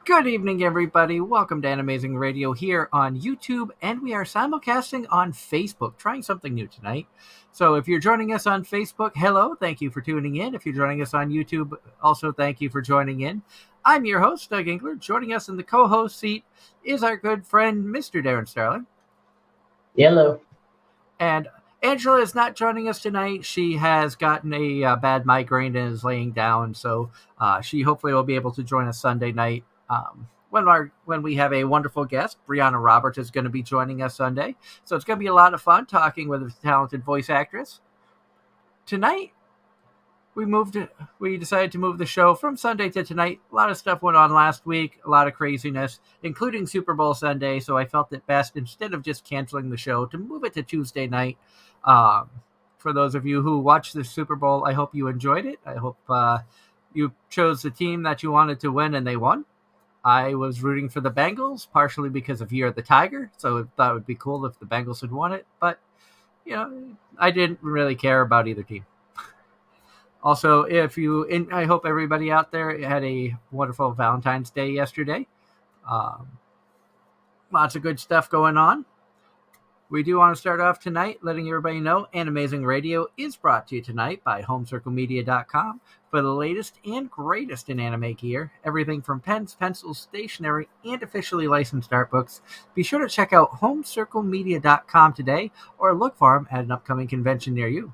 Good evening, everybody. Welcome to Anime-Zing Radio here on YouTube, and we are simulcasting on Facebook, trying something new tonight. So if you're joining us on Facebook, hello, thank you for tuning in. If you're joining us on YouTube, also thank you for joining in. I'm your host, Doug Engler. Joining us in the co-host seat is our good friend, Mr. Darren Starling. Hello. And Angela is not joining us tonight. She has gotten a bad migraine and is laying down, so she hopefully will be able to join us Sunday night. When we have a wonderful guest, Brianna Roberts is going to be joining us Sunday. So it's going to be a lot of fun talking with a talented voice actress. Tonight, we decided to move the show from Sunday to tonight. A lot of stuff went on last week, a lot of craziness, including Super Bowl Sunday. So I felt it best, instead of just canceling the show, to move it to Tuesday night. For those of you who watched the Super Bowl, I hope you enjoyed it. I hope you chose the team that you wanted to win and they won. I was rooting for the Bengals, partially because of Year of the Tiger, so I thought it would be cool if the Bengals had won it, but, I didn't really care about either team. Also, I hope everybody out there had a wonderful Valentine's Day yesterday. Lots of good stuff going on. We do want to start off tonight letting everybody know Anime-Zing Radio is brought to you tonight by HomecircleMedia.com for the latest and greatest in anime gear. Everything from pens, pencils, stationery, and officially licensed art books. Be sure to check out HomecircleMedia.com today or look for them at an upcoming convention near you.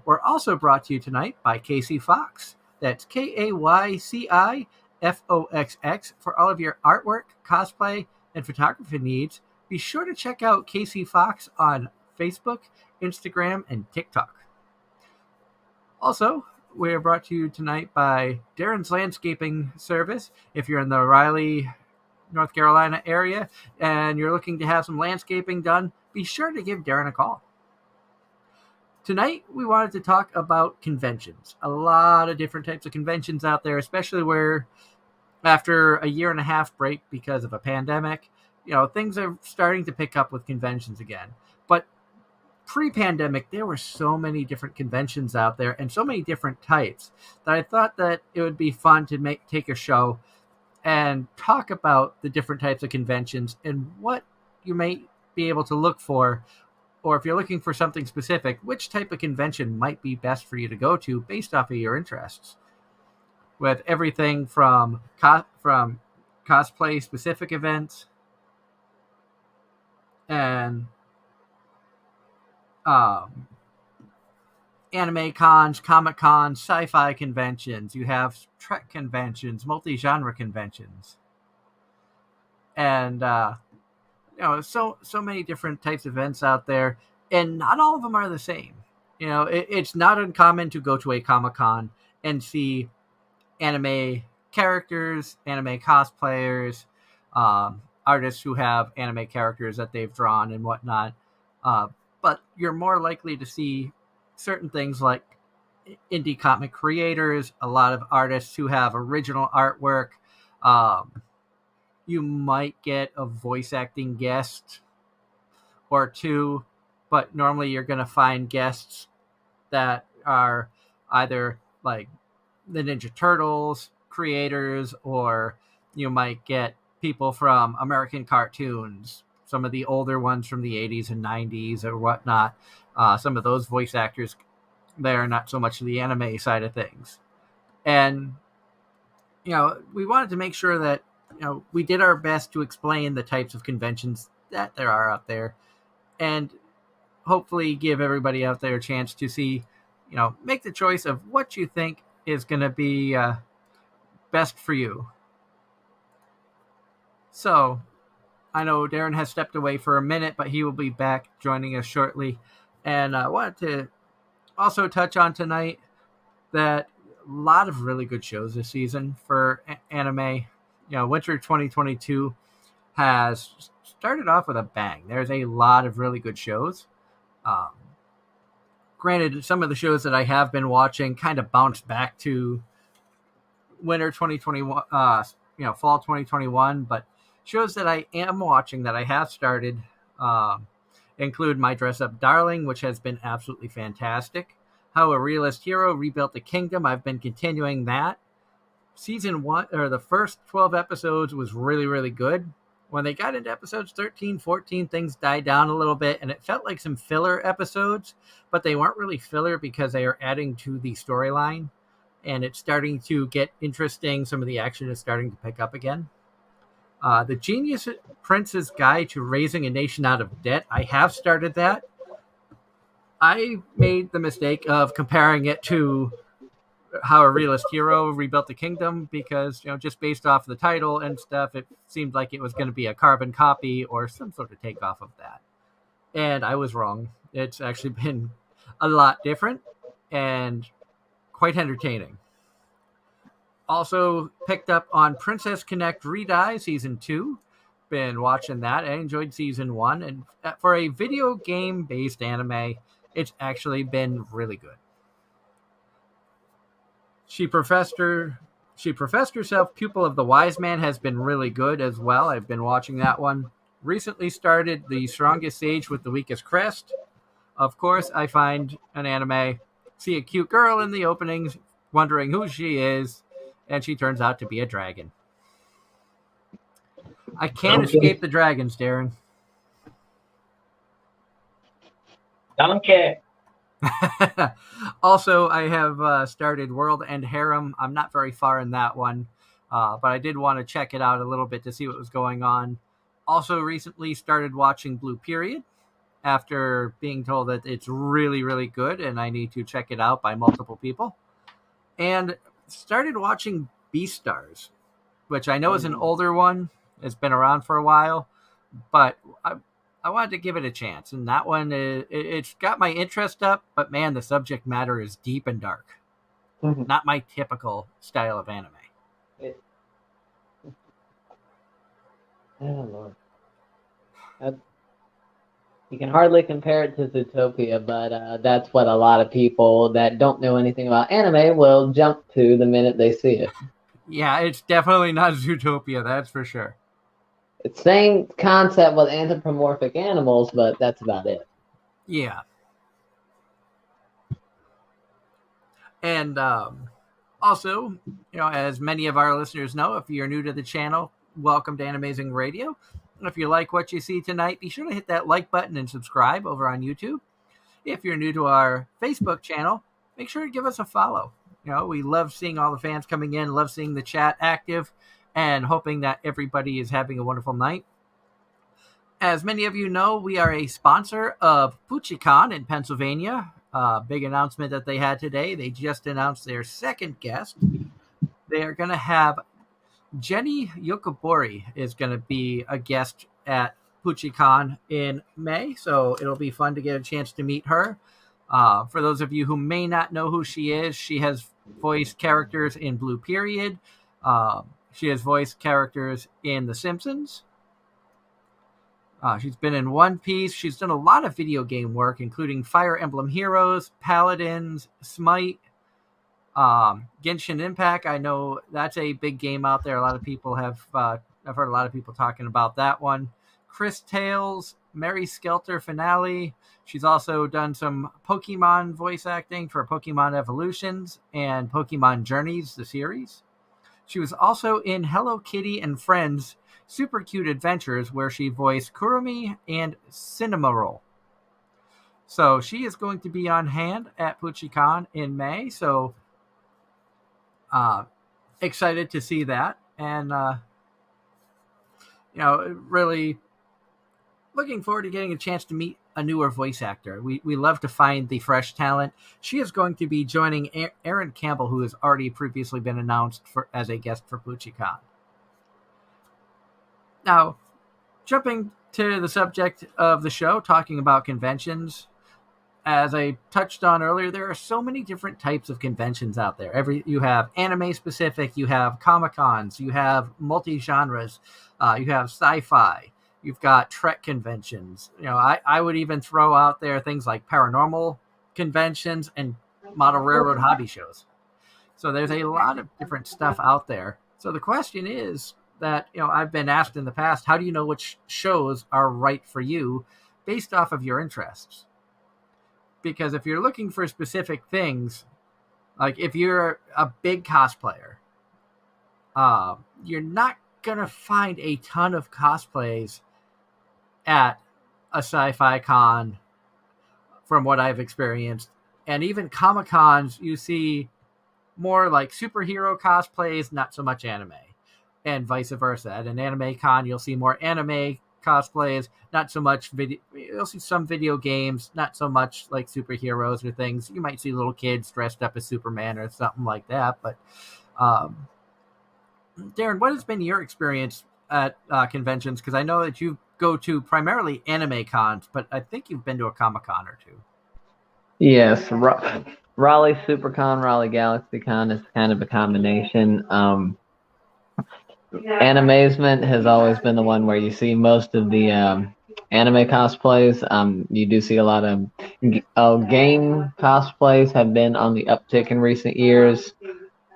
We're also brought to you tonight by Casey Fox. That's KAYCIFOXX for all of your artwork, cosplay, and photography needs. Be sure to check out Casey Fox on Facebook, Instagram, and TikTok. Also, we are brought to you tonight by Darren's Landscaping Service. If you're in the Raleigh, North Carolina area and you're looking to have some landscaping done, be sure to give Darren a call. Tonight, we wanted to talk about conventions. A lot of different types of conventions out there, especially where after a 1.5 year break because of a pandemic, things are starting to pick up with conventions again. But pre-pandemic, there were so many different conventions out there and so many different types that I thought that it would be fun to take a show and talk about the different types of conventions and what you may be able to look for, or if you're looking for something specific, which type of convention might be best for you to go to based off of your interests. With everything from cosplay-specific events and anime cons, comic cons, sci-fi conventions. You have Trek conventions, multi-genre conventions, and so many different types of events out there, and not all of them are the same. It's not uncommon to go to a Comic Con and see anime characters, anime cosplayers, artists who have anime characters that they've drawn and whatnot. But you're more likely to see certain things like indie comic creators, a lot of artists who have original artwork. You might get a voice acting guest or two, but normally you're going to find guests that are either like the Ninja Turtles creators, or you might get people from American cartoons, some of the older ones from the 80s and 90s or whatnot. Some of those voice actors there, not so much the anime side of things. And, we wanted to make sure that, we did our best to explain the types of conventions that there are out there and hopefully give everybody out there a chance to see, make the choice of what you think is going to be best for you. So, I know Darren has stepped away for a minute, but he will be back joining us shortly. And I wanted to also touch on tonight that a lot of really good shows this season for anime. Winter 2022 has started off with a bang. There's a lot of really good shows. Granted, some of the shows that I have been watching kind of bounced back to winter 2021, fall 2021, but shows that I am watching that I have started include My Dress Up Darling, which has been absolutely fantastic. How a Realist Hero Rebuilt the Kingdom. I've been continuing that. season 1 or the first 12 episodes was really, really good. When they got into episodes 13, 14, things died down a little bit, and it felt like some filler episodes, but they weren't really filler because they are adding to the storyline, and it's starting to get interesting. Some of the action is starting to pick up again. The Genius Prince's Guide to Raising a Nation Out of Debt. I have started that. I made the mistake of comparing it to How a Realist Hero Rebuilt the Kingdom because, just based off the title and stuff, it seemed like it was going to be a carbon copy or some sort of takeoff of that. And I was wrong. It's actually been a lot different and quite entertaining. Also picked up on Princess Connect Redie Season 2. Been watching that. I enjoyed Season 1. And for a video game-based anime, it's actually been really good. She professed herself Pupil of the Wise Man has been really good as well. I've been watching that one. Recently started The Strongest Sage with the Weakest Crest. Of course, I find an anime, see a cute girl in the openings, wondering who she is, and she turns out to be a dragon. I can't escape the dragons, Darren. Don't care. Also, I have started World End Harem. I'm not very far in that one, but I did want to check it out a little bit to see what was going on. Also, recently started watching Blue Period after being told that it's really, really good and I need to check it out by multiple people. And started watching Beastars, which I know is an older one. It's been around for a while, but I wanted to give it a chance. And that one, it's got my interest up, but man, the subject matter is deep and dark. Mm-hmm. Not my typical style of anime. Oh, Lord. You can hardly compare it to Zootopia, but that's what a lot of people that don't know anything about anime will jump to the minute they see it. Yeah, it's definitely not Zootopia, that's for sure. It's same concept with anthropomorphic animals, but that's about it. Yeah. And also, as many of our listeners know, if you're new to the channel, welcome to Anime-Zing Radio. And if you like what you see tonight, be sure to hit that like button and subscribe over on YouTube. If you're new to our Facebook channel, make sure to give us a follow. We love seeing all the fans coming in, love seeing the chat active, and hoping that everybody is having a wonderful night. As many of you know, we are a sponsor of PuchiCon in Pennsylvania. Big announcement that they had today. They just announced their second guest. They are going to have Jenny Yokoburi is going to be a guest at PuchiCon in May, so it'll be fun to get a chance to meet her. For those of you who may not know who she is, she has voiced characters in Blue Period. She has voiced characters in The Simpsons. She's been in One Piece. She's done a lot of video game work, including Fire Emblem Heroes, Paladins, Smite, Genshin Impact. I know that's a big game out there. A lot of people have, I've heard a lot of people talking about that one. Chris Tales, Mary Skelter Finale. She's also done some Pokemon voice acting for Pokemon Evolutions and Pokemon Journeys, the series. She was also in Hello Kitty and Friends Super Cute Adventures, where she voiced Kurumi and Cinnamoroll. So she is going to be on hand at PuchiCon in May. So excited to see that. And, really looking forward to getting a chance to meet a newer voice actor. We love to find the fresh talent. She is going to be joining Aaron Campbell, who has already previously been announced as a guest for PuchiCon. Now, jumping to the subject of the show, talking about conventions, as I touched on earlier, there are so many different types of conventions out there. You have anime specific, you have Comic-Cons, you have multi-genres, you have sci-fi, you've got Trek conventions. I would even throw out there things like paranormal conventions and model railroad hobby shows. So there's a lot of different stuff out there. So the question is, that I've been asked in the past, how do you know which shows are right for you based off of your interests? Because if you're looking for specific things, like if you're a big cosplayer, you're not gonna find a ton of cosplays at a sci-fi con from what I've experienced. And even Comic Cons, you see more like superhero cosplays, not so much anime, and vice versa. At an anime con, you'll see more anime cosplays, not so much video. You'll see some video games, not so much like superheroes or things. You might see little kids dressed up as Superman or something like that. But um, Darren, what has been your experience at conventions? Because I know that you go to primarily anime cons, but I think you've been to a Comic Con or two. Yes, Raleigh SuperCon, Raleigh GalaxyCon is kind of a combination. Animazement has always been the one where you see most of the anime cosplays. You do see a lot of game cosplays have been on the uptick in recent years,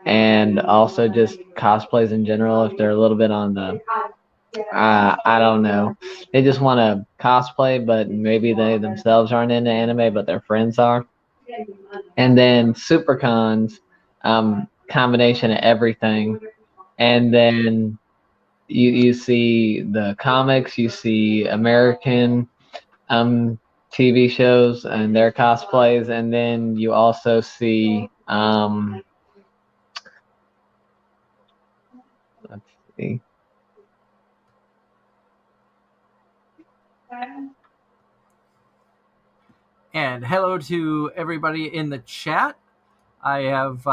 and also just cosplays in general. If they're a little bit on the, I don't know, they just want to cosplay, but maybe they themselves aren't into anime, but their friends are. And then SuperCons, combination of everything, and then you see the comics, you see American um TV shows and their cosplays, and then you also see let's see. And hello to everybody in the chat. I have,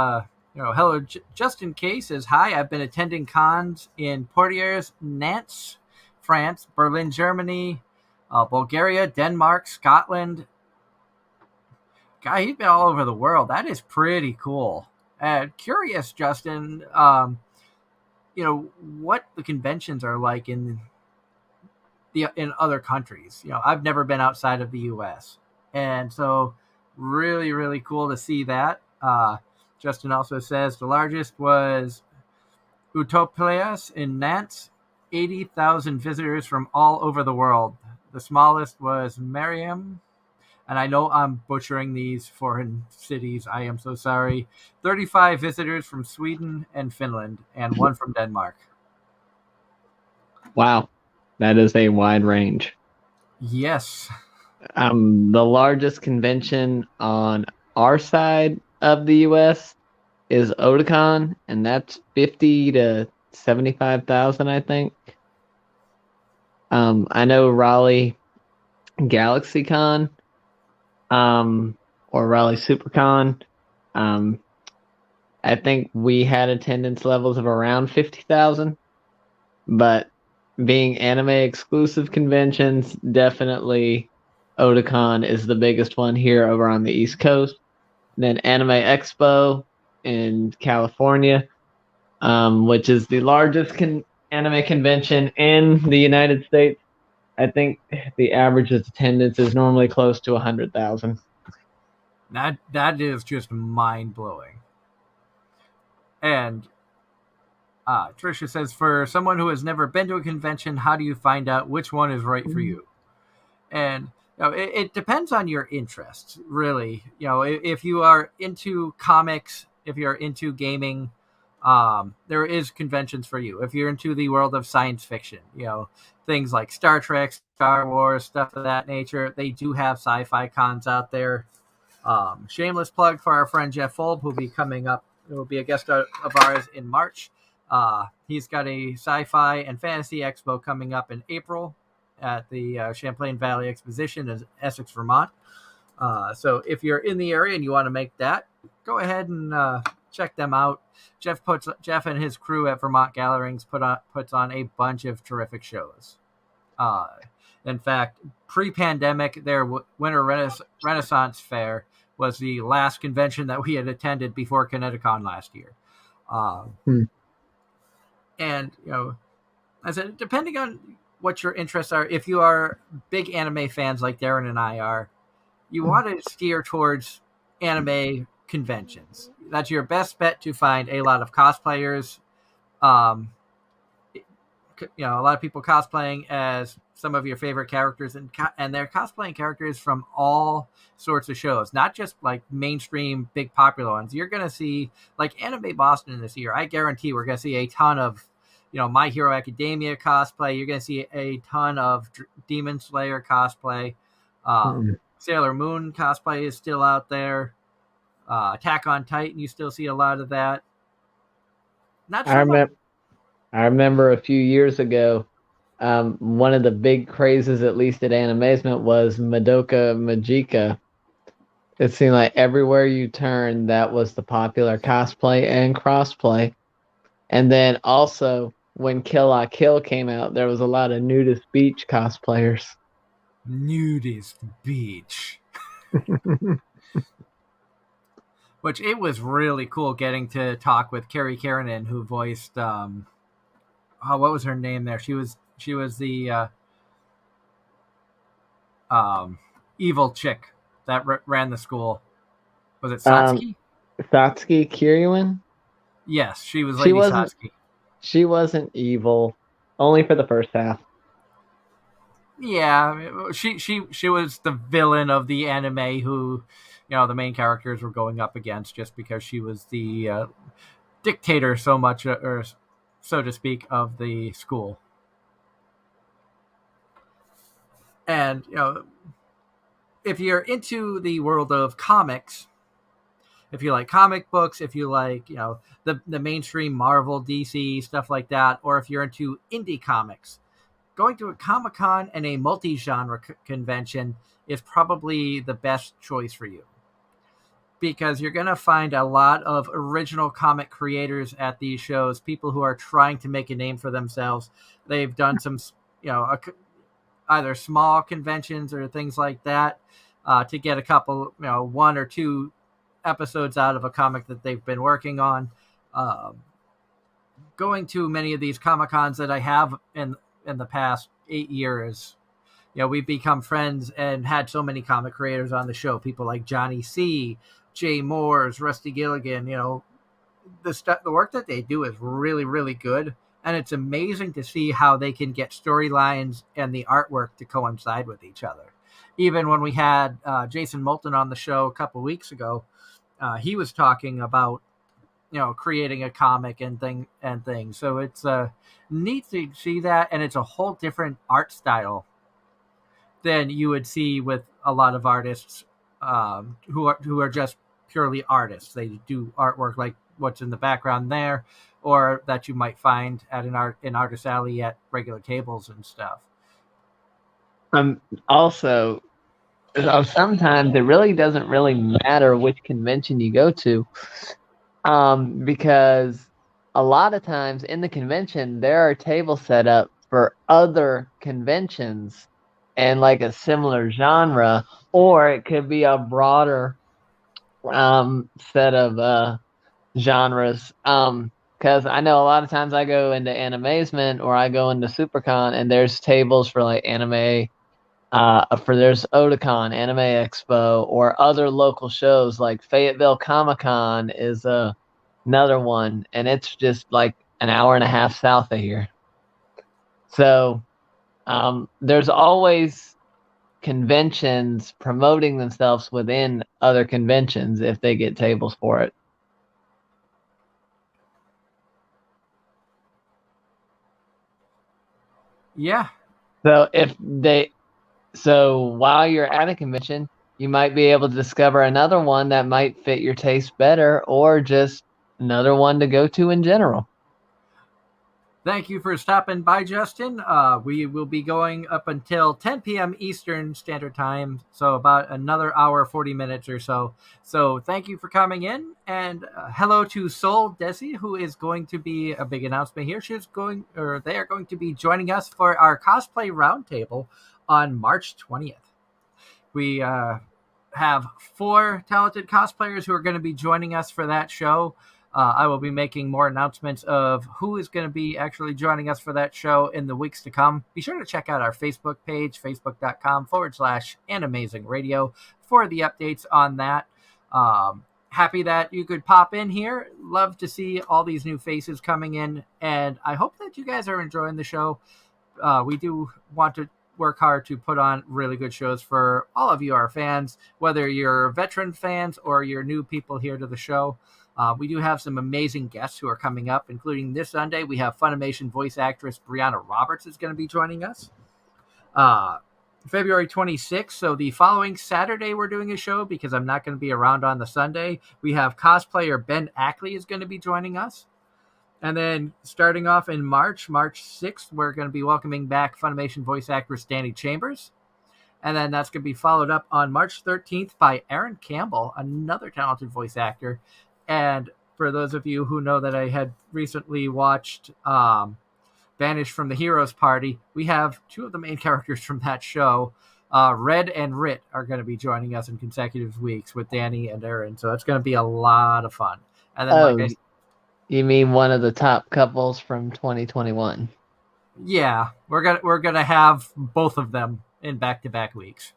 hello, just in case says, hi, I've been attending cons in Poitiers, Nantes, France, Berlin, Germany, Bulgaria, Denmark, Scotland. Guy, he's been all over the world. That is pretty cool. Curious, Justin, what the conventions are like in other countries. I've never been outside of the U.S. And so really, really cool to see that. Justin also says the largest was Utopias in Nantes, 80,000 visitors from all over the world. The smallest was Mariam, and I know I'm butchering these foreign cities. I am so sorry. 35 visitors from Sweden and Finland, and one from Denmark. Wow, that is a wide range. Yes. The largest convention on our side of the U.S. is Otakon, and that's 50 to 75,000, I think. I know Raleigh GalaxyCon, or Raleigh SuperCon. I think we had attendance levels of around 50,000, but being anime exclusive conventions, definitely Otakon is the biggest one here over on the East Coast. And then Anime Expo in California, which is the largest anime convention in the United States. I think the average attendance is normally close to 100,000. That is just mind blowing. And Trisha says, for someone who has never been to a convention, how do you find out which one is right for you? And it depends on your interests, really. If you are into comics, if you're into gaming, there is conventions for you. If you're into the world of science fiction, things like Star Trek, Star Wars, stuff of that nature, they do have sci-fi cons out there. Shameless plug for our friend Jeff Fulb, who'll be coming up. Will be a guest of ours in March. He's got a sci-fi and fantasy expo coming up in April at the Champlain Valley Exposition in Essex, Vermont. So if you're in the area and you want to make that, go ahead and check them out. Jeff and his crew at Vermont Gatherings puts on a bunch of terrific shows. In fact, pre-pandemic, their Winter Renaissance Fair was the last convention that we had attended before Kineticon last year. And, I said, depending on what your interests are, if you are big anime fans like Darren and I are, you want to steer towards anime conventions. That's your best bet to find a lot of cosplayers. Because a lot of people cosplaying as some of your favorite characters, and they're cosplaying characters from all sorts of shows, not just like mainstream big popular ones. You're going to see like Anime Boston this year. I guarantee we're going to see a ton of My Hero Academia cosplay. You're going to see a ton of Demon Slayer cosplay. Sailor Moon cosplay is still out there. Attack on Titan, you still see a lot of that. Not I so much. remember. I remember a few years ago, one of the big crazes, at least at Animazement, was Madoka Magica. It seemed like everywhere you turned, that was the popular cosplay and crossplay. And then also, when Kill La Kill came out, there was a lot of nudist beach cosplayers. Nudist Beach. Which it was really cool getting to talk with Carrie Keranen, who voiced what was her name there? She was the evil chick that ran the school. Was it Satsuki? Satsuki Kiryuin? Yes, she was She Lady wasn't. Satsuki. She wasn't evil, only for the first half. Yeah, she was the villain of the anime who, the main characters were going up against, just because she was the dictator so much, or so to speak, of the school. And if you're into the world of comics, if you like comic books, if you like the mainstream Marvel, DC stuff like that, or if you're into indie comics, going to a Comic-Con and a multi-genre convention is probably the best choice for you, because you're going to find a lot of original comic creators at these shows, people who are trying to make a name for themselves. They've done some, either small conventions or things like that to get a couple, one or two episodes out of a comic that they've been working on. Going to many of these Comic-Cons that I have in the past 8 years, we've become friends and had so many comic creators on the show. People like Johnny C, Jay Moores, Rusty Gilligan. The work that they do is really, really good. And it's amazing to see how they can get storylines and the artwork to coincide with each other. Even when we had Jason Moulton on the show a couple weeks ago, he was talking about creating a comic and things. So it's neat to see that, and it's a whole different art style than you would see with a lot of artists who are just purely artists. They do artwork like what's in the background there, or that you might find at an artist alley at regular tables and stuff. Also, sometimes it really doesn't really matter which convention you go to, because a lot of times in the convention there are tables set up for other conventions and like a similar genre, or it could be a broader set of genres. Because I know a lot of times I go into Animazement or I go into SuperCon and there's tables for like anime. There's Otakon, Anime Expo, or other local shows like Fayetteville Comic Con is another one, and it's just like an hour and a half south of here. So there's always conventions promoting themselves within other conventions if they get tables for it. Yeah. So while you're at a convention, you might be able to discover another one that might fit your taste better, or just another one to go to in general. Thank you for stopping by, Justin. We will be going up until 10 p.m. Eastern Standard Time, so about another hour, 40 minutes or so. So thank you for coming in, and hello to Sol Desi, who is going to be a big announcement here. They are going to be joining us for our cosplay roundtable on March 20th. We have 4 talented cosplayers who are going to be joining us for that show. I will be making more announcements of who is going to be actually joining us for that show in the weeks to come. Be sure to check out our Facebook page, facebook.com/Anime-Zing Radio, for the updates on that. happy that you could pop in here. Love to see all these new faces coming in, and I hope that you guys are enjoying the show. We do want to work hard to put on really good shows for all of you, our fans, whether you're veteran fans or you're new people here to the show. We do have some amazing guests who are coming up, including this Sunday. We have Funimation voice actress Brianna Roberts is going to be joining us. February 26th, so the following Saturday we're doing a show because I'm not going to be around on the Sunday. We have cosplayer Ben Ackley is going to be joining us. And then starting off in March 6th, we're going to be welcoming back Funimation voice actress Danny Chambers. And then that's going to be followed up on March 13th by Aaron Campbell, another talented voice actor. And for those of you who know that I had recently watched Banished from the Heroes Party, we have two of the main characters from that show. Red and Rit are going to be joining us in consecutive weeks with Danny and Aaron. So it's going to be a lot of fun. And then, you mean one of the top couples from 2021? Yeah, we're gonna have both of them in back-to-back weeks.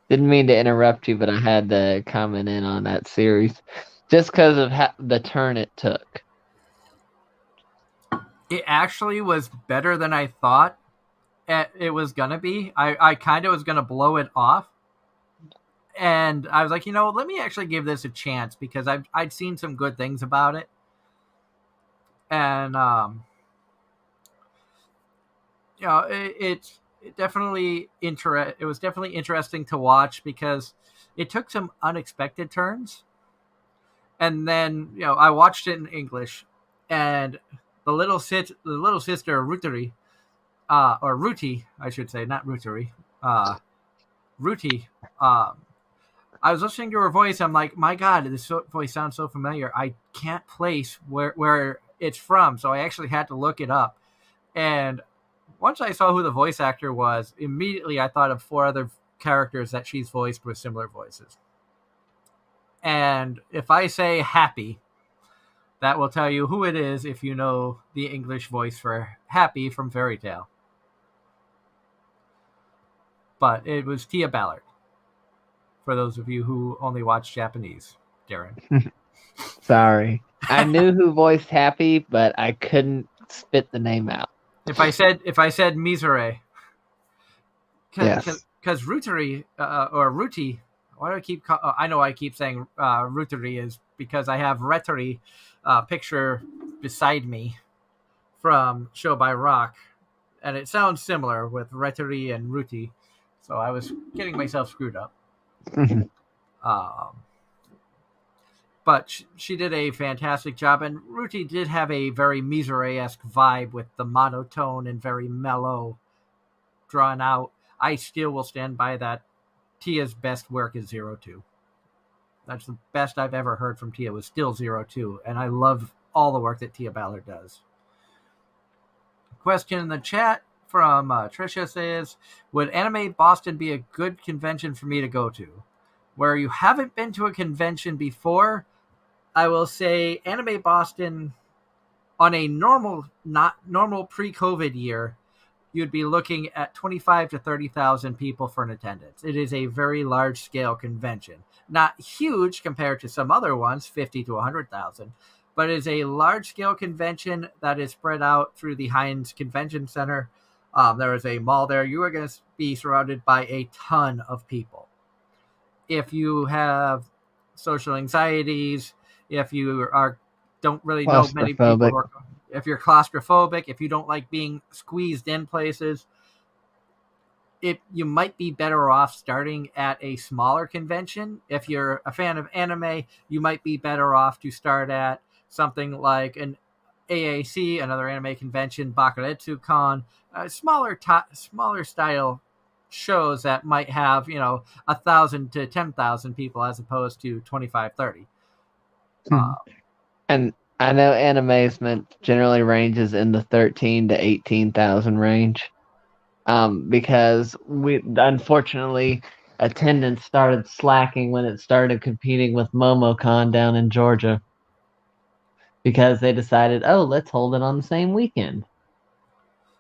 Didn't mean to interrupt you, but I had to comment in on that series just because of the turn it took. It actually was better than I thought it was gonna be. I kind of was gonna blow it off, and I was like, let me actually give this a chance because I'd seen some good things about it, and it was definitely interesting to watch because it took some unexpected turns, and then I watched it in English, and the little sister Ruteri, or Ruti, I should say, not Ruteri, Ruti. I was listening to her voice. I'm like, my God, this voice sounds so familiar. I can't place where it's from, so I actually had to look it up. And once I saw who the voice actor was, immediately I thought of 4 other characters that she's voiced with similar voices. And if I say Happy, that will tell you who it is if you know the English voice for Happy from Fairy Tail. But it was Tia Ballard, for those of you who only watch Japanese, Darren. Sorry. I knew who voiced Happy, but I couldn't spit the name out. If I said Misere, yes, because Ruteri or Ruti, why do I keep? I know I keep saying Ruteri is because I have Reteri picture beside me from Show by Rock, and it sounds similar with Reteri and Ruti, so I was getting myself screwed up. But she did a fantastic job, and Ruti did have a very Misere-esque vibe with the monotone and very mellow, drawn out. I still will stand by that. Tia's best work is 02. That's the best I've ever heard from Tia was still 02, and I love all the work that Tia Ballard does. Question in the chat from Tricia says, would Anime Boston be a good convention for me to go to? Where you haven't been to a convention before, I will say Anime Boston on a normal pre-COVID year, you'd be looking at 25 to 30,000 people for an attendance. It is a very large-scale convention. Not huge compared to some other ones, 50 to 100,000, but it is a large-scale convention that is spread out through the Heinz Convention Center. There is a mall there. You are going to be surrounded by a ton of people. If you have social anxieties, if you don't really know many people, if you're claustrophobic, if you don't like being squeezed in places, you might be better off starting at a smaller convention. If you're a fan of anime, you might be better off to start at something like an AAC, another anime convention, Bakuretsu Con, smaller style shows that might have 1,000 to 10,000 people as opposed to 25, 30. And I know Anime-Zing generally ranges in the 13 to 18,000 range, because unfortunately attendance started slacking when it started competing with MomoCon down in Georgia, because they decided, let's hold it on the same weekend.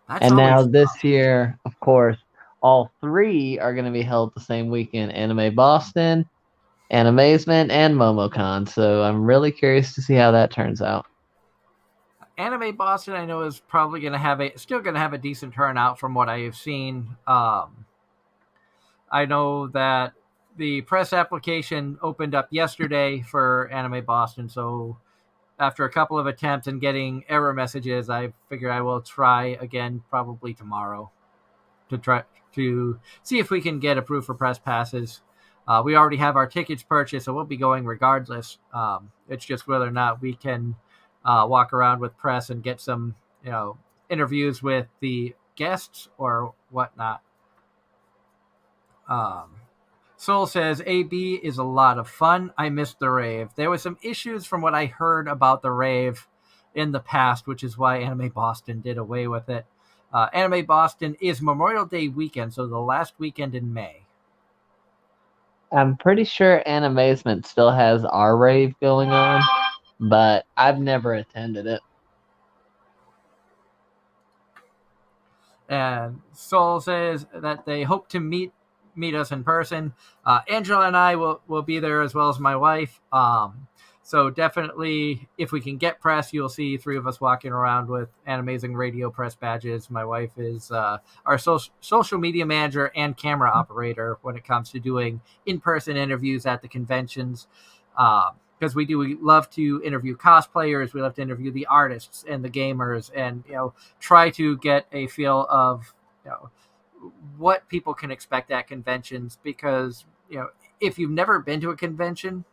And now this year, of course, all 3 are going to be held the same weekend: Anime Boston, Anime-Zing and MomoCon, so I'm really curious to see how that turns out. Anime Boston, I know, is probably going to have a decent turnout from what I have seen. I know that the press application opened up yesterday for Anime Boston, so after a couple of attempts and getting error messages, I figure I will try again probably tomorrow to try to see if we can get approved for press passes. We already have our tickets purchased, so we'll be going regardless. It's just whether or not we can walk around with press and get some, interviews with the guests or whatnot. Um, Soul says AB is a lot of fun. I missed the rave. There was some issues from what I heard about the rave in the past, which is why Anime Boston did away with it. Anime Boston is Memorial Day weekend, so the last weekend in May. I'm pretty sure Anime-Zing still has our rave going on, but I've never attended it. And Soul says that they hope to meet us in person. Angela and I will be there as well as my wife. So definitely, if we can get press, you'll see three of us walking around with Anime-Zing radio press badges. My wife is our social media manager and camera operator when it comes to doing in-person interviews at the conventions. Because we love to interview cosplayers, we love to interview the artists and the gamers, and try to get a feel of what people can expect at conventions. Because if you've never been to a convention,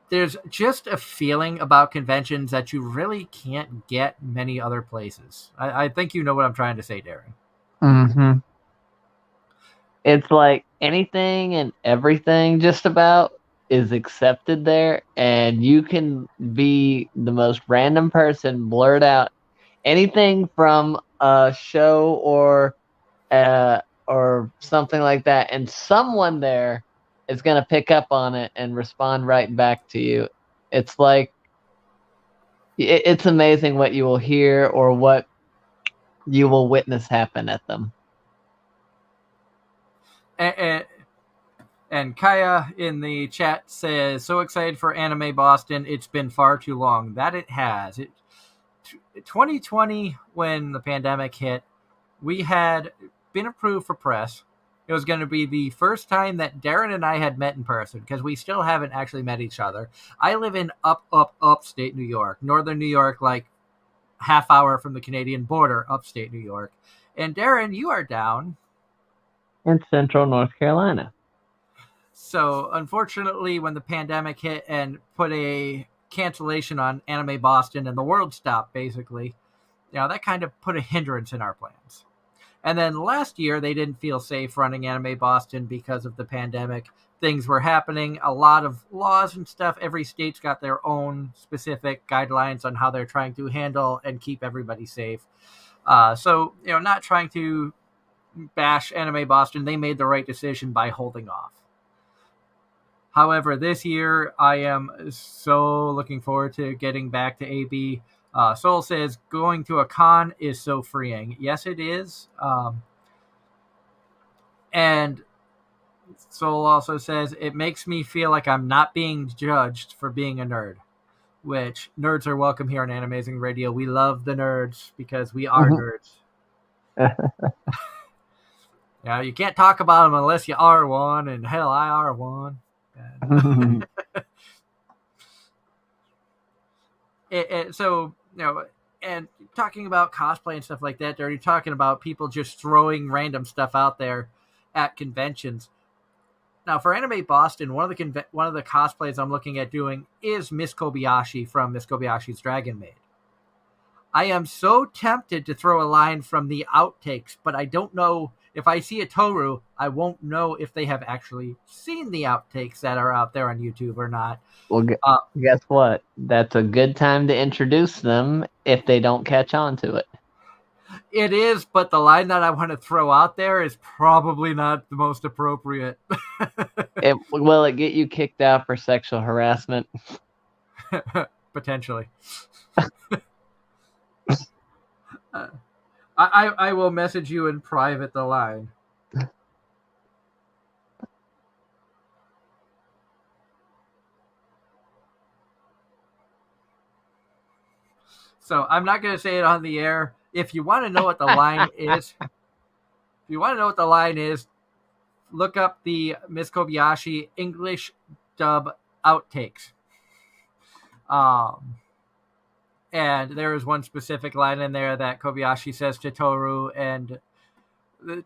there's just a feeling about conventions that you really can't get many other places. I think you know what I'm trying to say, Darren. Mm-hmm. It's like anything and everything just about is accepted there, and you can be the most random person, blurt out anything from a show or something like that, and someone there is going to pick up on it and respond right back to you. It's like it's amazing what you will hear or what you will witness happen at them. And Kaya in the chat says, "So excited for Anime Boston. It's been far too long." That it has. 2020, when the pandemic hit, we had been approved for press. It was going to be the first time that Darren and I had met in person, because we still haven't actually met each other. I live in upstate New York, northern New York, like half hour from the Canadian border, upstate New York. And Darren, you are down in central North Carolina. So unfortunately, when the pandemic hit and put a cancellation on Anime Boston and the world stopped, basically, that kind of put a hindrance in our plans. And then last year, they didn't feel safe running Anime Boston because of the pandemic. Things were happening, a lot of laws and stuff. Every state's got their own specific guidelines on how they're trying to handle and keep everybody safe. So, not trying to bash Anime Boston, they made the right decision by holding off. However, this year, I am so looking forward to getting back to AB. Soul says, going to a con is so freeing. Yes, it is. And Soul also says, it makes me feel like I'm not being judged for being a nerd, which nerds are welcome here on Anime-Zing Radio. We love the nerds because we are nerds. You can't talk about them unless you are one, and hell, I are one. So, and talking about cosplay and stuff like that, they're already talking about people just throwing random stuff out there at conventions. Now, for Anime Boston, one of the cosplays I'm looking at doing is Miss Kobayashi from Miss Kobayashi's Dragon Maid. I am so tempted to throw a line from the outtakes, but I don't know. If I see a Toru, I won't know if they have actually seen the outtakes that are out there on YouTube or not. Well, guess what? That's a good time to introduce them if they don't catch on to it. It is, but the line that I want to throw out there is probably not the most appropriate. Will it get you kicked out for sexual harassment? Potentially. I will message you in private the line. So I'm not going to say it on the air. If you want to know what the line is, look up the Miss Kobayashi English dub outtakes. And there is one specific line in there that Kobayashi says to Toru, and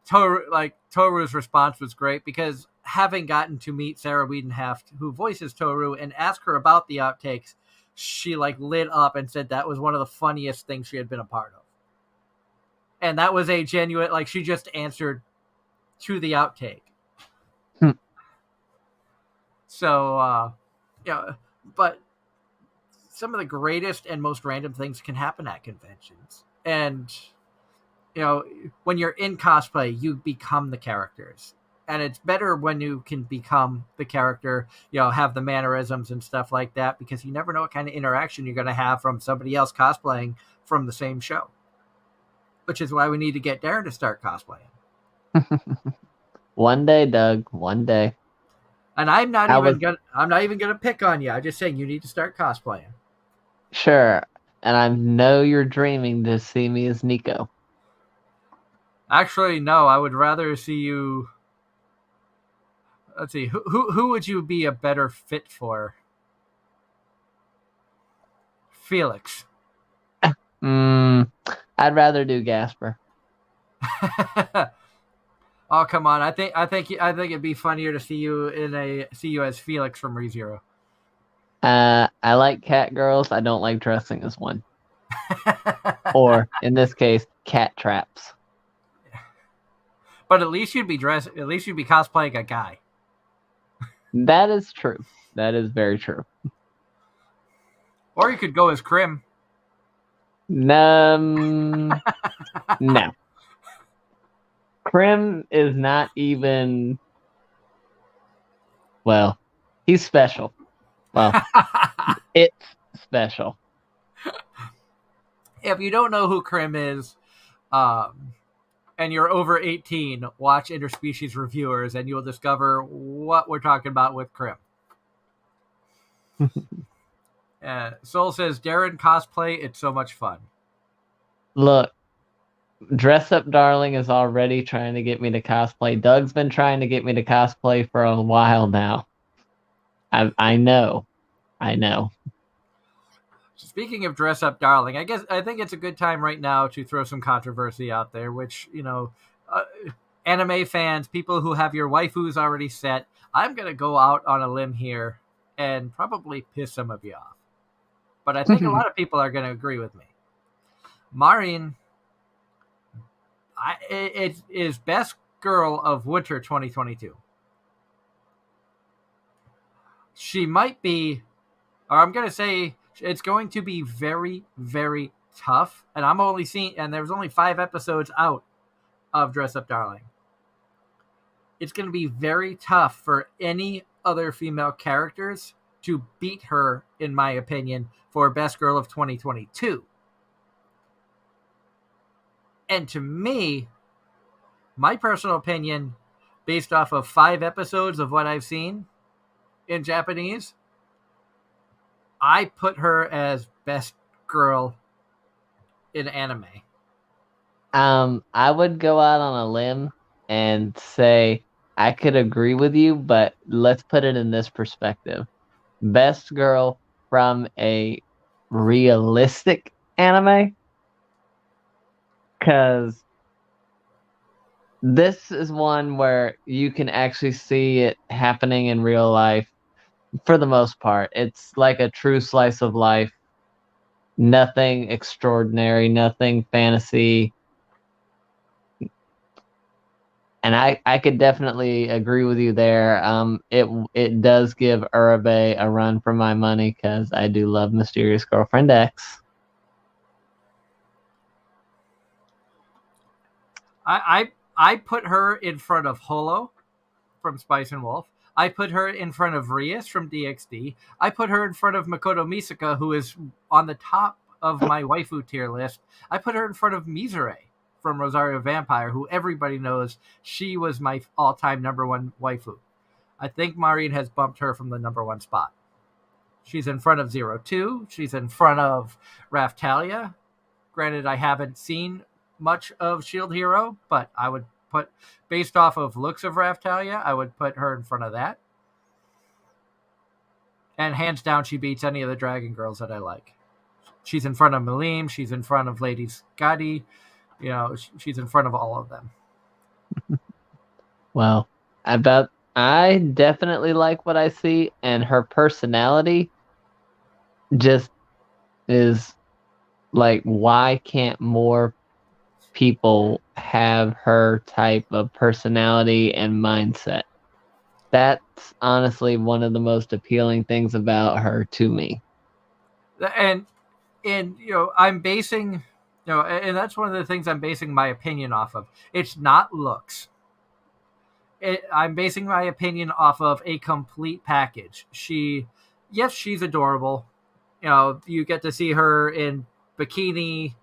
Toru's response was great because having gotten to meet Sarah Wiedenhaft, who voices Toru, and ask her about the outtakes, she lit up and said that was one of the funniest things she had been a part of. And that was a genuine, she just answered to the outtake. So, but some of the greatest and most random things can happen at conventions. And, when you're in cosplay, you become the characters. And it's better when you can become the character, have the mannerisms and stuff like that, because you never know what kind of interaction you're going to have from somebody else cosplaying from the same show. Which is why we need to get Darren to start cosplaying. One day, Doug. One day. And I'm not even gonna pick on you. I'm just saying you need to start cosplaying. Sure. And I know you're dreaming to see me as Nico. Actually, no. I would rather see you. Let's see. Who would you be a better fit for? Felix. I'd rather do Gasper. Oh, come on! I think it'd be funnier to see you as Felix from ReZero. I like cat girls. I don't like dressing as one. Or in this case, cat traps. But at least you'd be cosplaying a guy. That is true. That is very true. Or you could go as Krim. No. Krim is not even. Well, he's special. Well, it's special. If you don't know who Krim is, and you're over 18, watch Interspecies Reviewers, and you'll discover what we're talking about with Krim. Soul says, Darren cosplay, it's so much fun. Look, Dress Up Darling is already trying to get me to cosplay. Doug's been trying to get me to cosplay for a while now. I know. Speaking of Dress Up Darling, I think it's a good time right now to throw some controversy out there, which, anime fans, people who have your waifus already set, I'm going to go out on a limb here and probably piss some of you off. But I think a lot of people are going to agree with me. Marin it is best girl of winter 2022. She might be, or I'm going to say it's going to be very, very tough. And there's only 5 episodes out of Dress Up Darling. It's going to be very tough for any other female characters to beat her, in my opinion, for best girl of 2022. And to me, my personal opinion, based off of 5 episodes of what I've seen in Japanese, I put her as best girl in anime. I would go out on a limb and say I could agree with you, but let's put it in this perspective. Best girl from a realistic anime? Because this is one where you can actually see it happening in real life for the most part. It's like a true slice of life. Nothing extraordinary, nothing fantasy. And I could definitely agree with you there. It does give Urabe a run for my money because I do love Mysterious Girlfriend X. I put her in front of Holo from Spice and Wolf. I put her in front of Rias from DxD. I put her in front of Makoto Misaka, who is on the top of my waifu tier list. I put her in front of Mizure from Rosario Vampire, who everybody knows she was my all-time number 1 waifu. I think Maureen has bumped her from the number 1 spot. She's in front of Zero Two. She's in front of Raftalia. Granted, I haven't seen much of Shield Hero, but I would put, based off of looks of Raftalia, I would put her in front of that. And hands down, she beats any of the Dragon Girls that I like. She's in front of Malim. She's in front of Lady Skadi. You know, she's in front of all of them. Well, I definitely like what I see, and her personality just is like, why can't more people have her type of personality and mindset? That's honestly one of the most appealing things about her to me. And I'm basing, and that's one of the things I'm basing my opinion off of. It's not looks. I'm basing my opinion off of a complete package. Yes, she's adorable. You get to see her in bikini,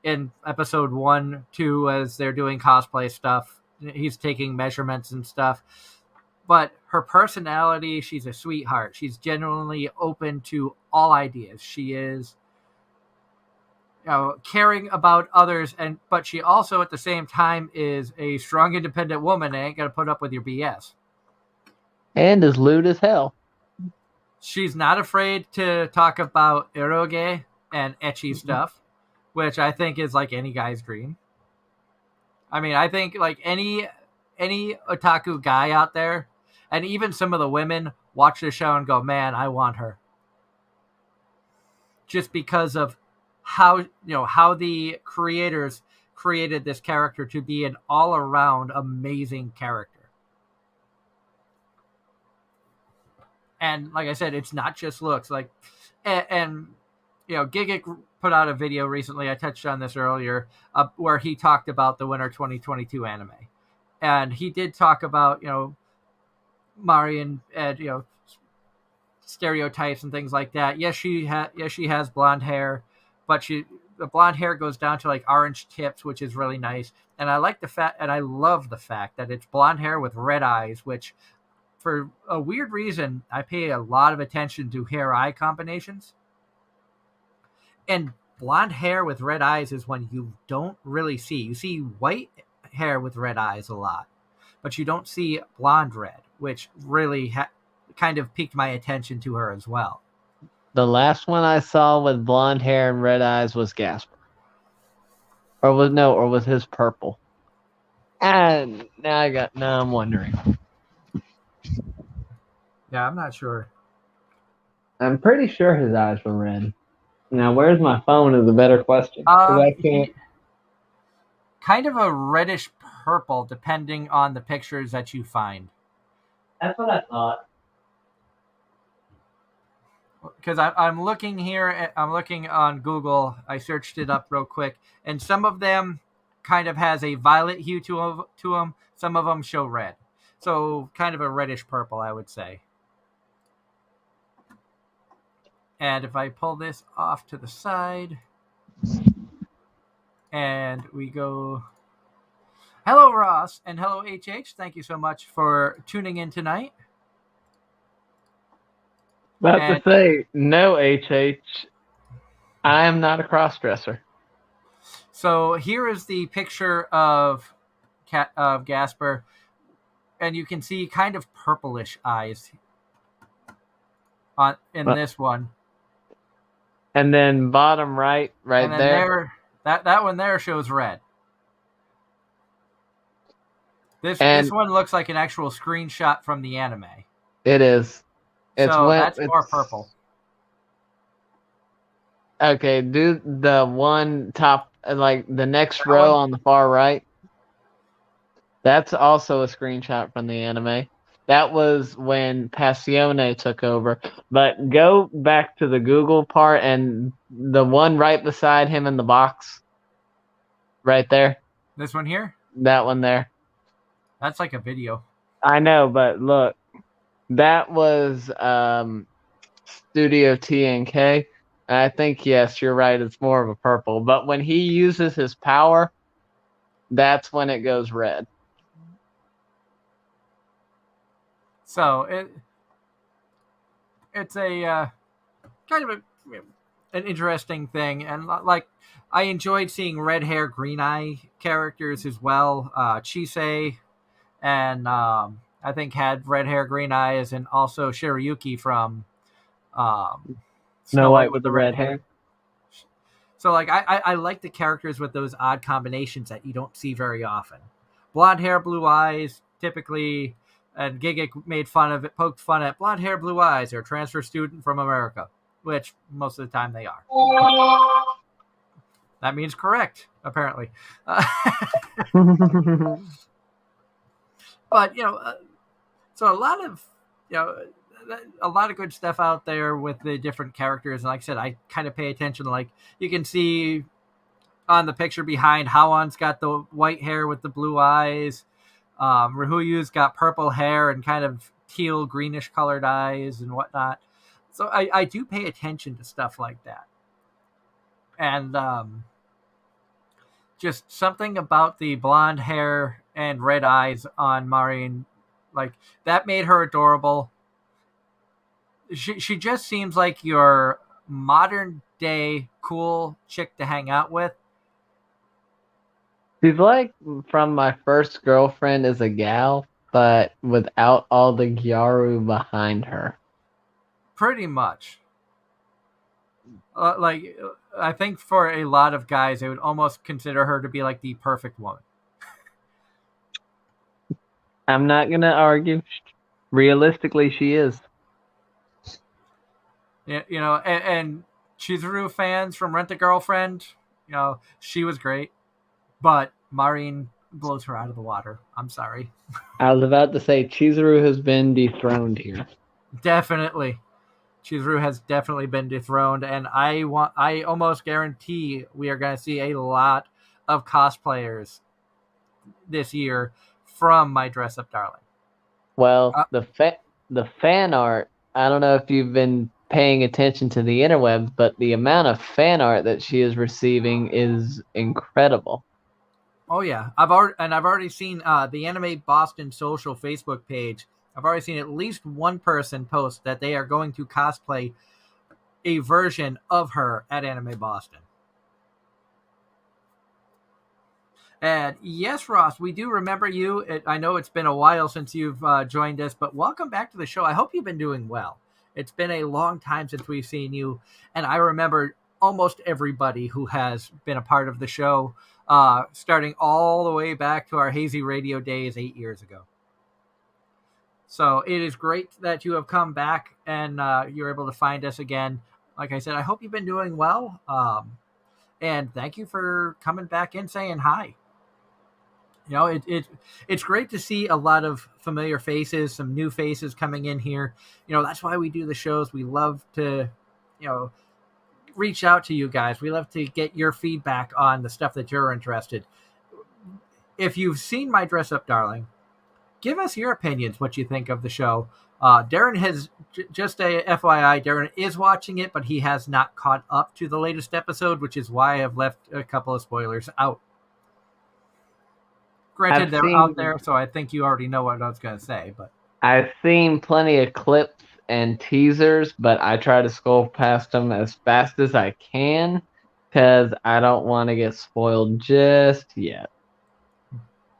in episode 1, 2, as they're doing cosplay stuff. He's taking measurements and stuff. But her personality, she's a sweetheart. She's genuinely open to all ideas. She is, caring about others, but she also at the same time is a strong, independent woman and ain't gonna put up with your BS. And is lewd as hell. She's not afraid to talk about eroge and ecchi stuff, which I think is like any guy's dream. I mean, I think like any otaku guy out there, and even some of the women watch the show and go, "Man, I want her." Just because of how the creators created this character to be an all-around amazing character. And like I said, it's not just looks. Like, and Gigic put out a video recently. I touched on this earlier, where he talked about the Winter 2022 anime, and he did talk about Mari and stereotypes and things like that. Yes, she has blonde hair, but the blonde hair goes down to like orange tips, which is really nice. And I love the fact that it's blonde hair with red eyes, which for a weird reason, I pay a lot of attention to hair-eye combinations. And blonde hair with red eyes is one you don't really see. You see white hair with red eyes a lot, but you don't see blonde red, which really kind of piqued my attention to her as well. The last one I saw with blonde hair and red eyes was Gasper. Or was his purple? And now I'm wondering. Yeah, I'm not sure. I'm pretty sure his eyes were red. Now, where's my phone is a better question. I can't. Kind of a reddish purple, depending on the pictures that you find. That's what I thought. Because I'm looking here, I'm looking on Google. I searched it up real quick, and some of them kind of has a violet hue to them. Some of them show red, so kind of a reddish purple, I would say. And if I pull this off to the side, and we go, hello Ross and hello HH. Thank you so much for tuning in tonight. To say, no, HH, I am not a cross-dresser. So here is the picture of Gasper, and you can see kind of purplish eyes in this one. And then bottom right and then there, that one there shows red. This one looks like an actual screenshot from the anime. It is. That's more purple. Okay, do the one top, like the next row on the far right. That's also a screenshot from the anime. That was when Passione took over. But go back to the Google part and the one right beside him in the box. Right there. This one here? That one there. That's like a video. I know, but look. That was Studio TNK. I think, yes, you're right. It's more of a purple. But when he uses his power, that's when it goes red. So it's a kind of an interesting thing, and like I enjoyed seeing red hair, green eye characters as well. Chisei and I think had red hair, green eyes, and also Shiryuki from um, Snow Snow White White with with the the red red hair. hair. So like I like the characters with those odd combinations that you don't see very often. Blonde hair, blue eyes, typically, and Gigik made fun of it, poked fun at blonde hair, blue eyes. They're a transfer student from America, which most of the time they are. That means correct, apparently. But so a lot of you know a lot of good stuff out there with the different characters, and like I said, I kind of pay attention. Like you can see on the picture behind, Hawan's got the white hair with the blue eyes. Ryuyu's got purple hair and kind of teal greenish colored eyes and whatnot. So I do pay attention to stuff like that. And just something about the blonde hair and red eyes on Maureen, like that made her adorable. She just seems like your modern day cool chick to hang out with. She's like from my first girlfriend as a gal, but without all the gyaru behind her. Pretty much. Like I think for a lot of guys, they would almost consider her to be like the perfect woman. I'm not gonna argue. Realistically, she is. And Chizuru fans from Rent a Girlfriend, she was great, but Maureen blows her out of the water. I'm sorry. I was about to say Chizuru has been dethroned here. Definitely. Chizuru has definitely been dethroned, and I almost guarantee we are going to see a lot of cosplayers this year from My Dress Up Darling. Well, the fan art. I don't know if you've been paying attention to the interwebs, but the amount of fan art that she is receiving is incredible. Oh yeah, I've already seen the Anime Boston social Facebook page. I've already seen at least one person post that they are going to cosplay a version of her at Anime Boston. And yes, Ross, we do remember you. I know it's been a while since you've joined us, but welcome back to the show. I hope you've been doing well. It's been a long time since we've seen you, and I remember almost everybody who has been a part of the show, starting all the way back to our Hazy Radio days 8 years ago. So it is great that you have come back and you're able to find us again. Like I said, I hope you've been doing well, and thank you for coming back and saying hi. It's great to see a lot of familiar faces, some new faces coming in here. That's why we do the shows. We love to, reach out to you guys. We love to get your feedback on the stuff that you're interested. If you've seen My Dress Up Darling, give us your opinions, what you think of the show. Darren has, just a FYI, Darren is watching it, but he has not caught up to the latest episode, which is why I've left a couple of spoilers out. Granted, they're out there, so I think you already know what I was going to say. But I've seen plenty of clips and teasers, but I try to scroll past them as fast as I can because I don't want to get spoiled just yet.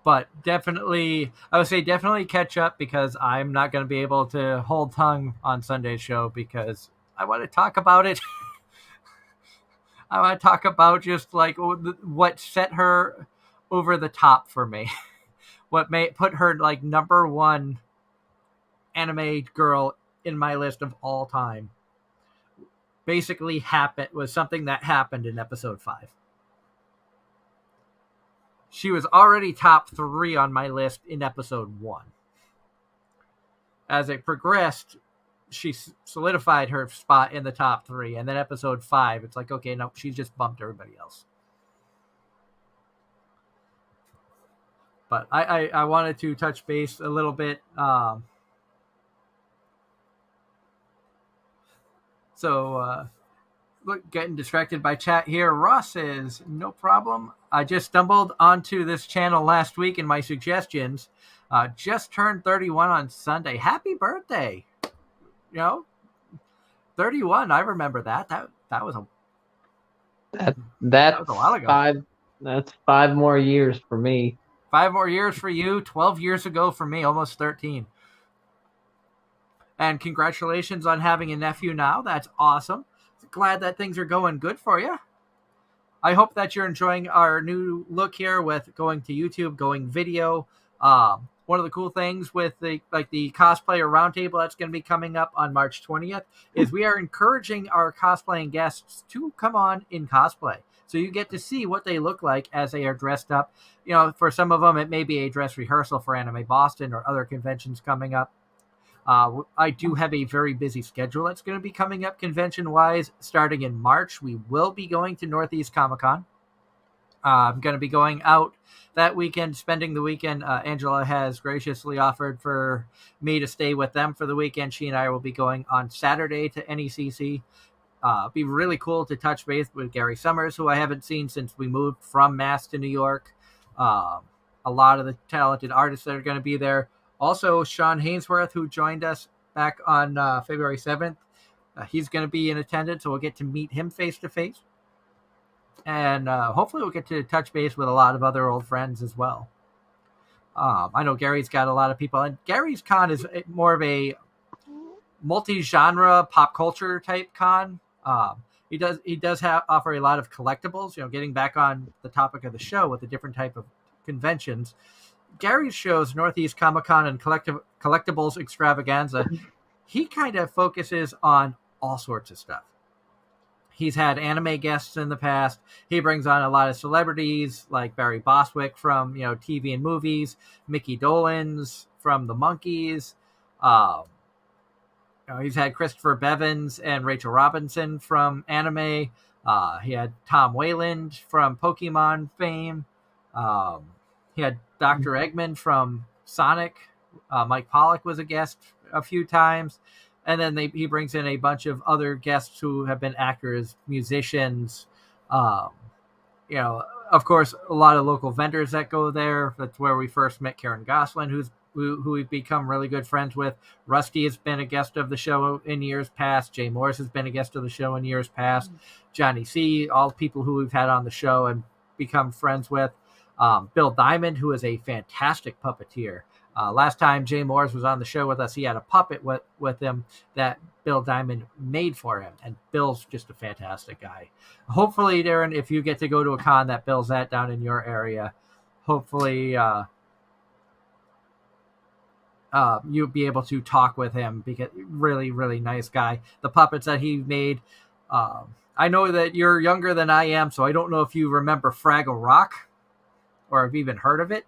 But definitely, I would say definitely catch up, because I'm not going to be able to hold tongue on Sunday's show because I want to talk about it. I want to talk about just like what set her over the top for me. What put her like number one anime girl in my list of all time. Basically was something that happened in episode 5. She was already top 3 on my list in episode 1. As it progressed, she solidified her spot in the top 3, and then episode 5, it's like, okay, no, she just bumped everybody else. But I wanted to touch base a little bit. Look, getting distracted by chat here. Ross says, no problem. I just stumbled onto this channel last week in my suggestions. Just turned 31 on Sunday. Happy birthday. 31. I remember that. That was a That that was a while that's ago. five. That's 5 more years for me. 5 more years for you. 12 years ago for me. Almost 13. And congratulations on having a nephew now. That's awesome. Glad that things are going good for you. I hope that you're enjoying our new look here with going to YouTube, going video. One of the cool things with the cosplayer roundtable that's going to be coming up on March 20th is we are encouraging our cosplaying guests to come on in cosplay. So you get to see what they look like as they are dressed up. For some of them, it may be a dress rehearsal for Anime Boston or other conventions coming up. I do have a very busy schedule that's going to be coming up convention wise. Starting in March, we will be going to Northeast Comic Con. I'm going to be going out that weekend, spending the weekend. Angela has graciously offered for me to stay with them for the weekend. She and I will be going on Saturday to NECC. Be really cool to touch base with Gary Summers, who I haven't seen since we moved from Mass to New York. A lot of the talented artists that are going to be there. Also, Sean Hainsworth, who joined us back on February 7th. He's going to be in attendance, so we'll get to meet him face to face. And hopefully we'll get to touch base with a lot of other old friends as well. I know Gary's got a lot of people, and Gary's con is more of a multi-genre pop culture type con. He does offer a lot of collectibles. Getting back on the topic of the show with the different type of conventions. Gary's shows, Northeast Comic Con and Collectibles Extravaganza, he kind of focuses on all sorts of stuff. He's had anime guests in the past. He brings on a lot of celebrities like Barry Bostwick from TV and movies, Mickey Dolenz from the Monkees. He's had Christopher Bevins and Rachel Robinson from anime. He had Tom Wayland from Pokemon fame. He had Dr. Eggman from Sonic. Mike Pollock was a guest a few times. And then he brings in a bunch of other guests who have been actors, musicians. Of course, a lot of local vendors that go there. That's where we first met Karen Gosselin, who we've become really good friends with. Rusty has been a guest of the show in years past. Jay Morris has been a guest of the show in years past. Johnny C., all people who we've had on the show and become friends with. Bill Diamond, who is a fantastic puppeteer. Last time Jay Morris was on the show with us, he had a puppet with him that Bill Diamond made for him. And Bill's just a fantastic guy. Hopefully, Darren, if you get to go to a con that Bill's at down in your area, hopefully you'll be able to talk with him, because really, really nice guy. The puppets that he made, I know that you're younger than I am, so I don't know if you remember Fraggle Rock or have even heard of it,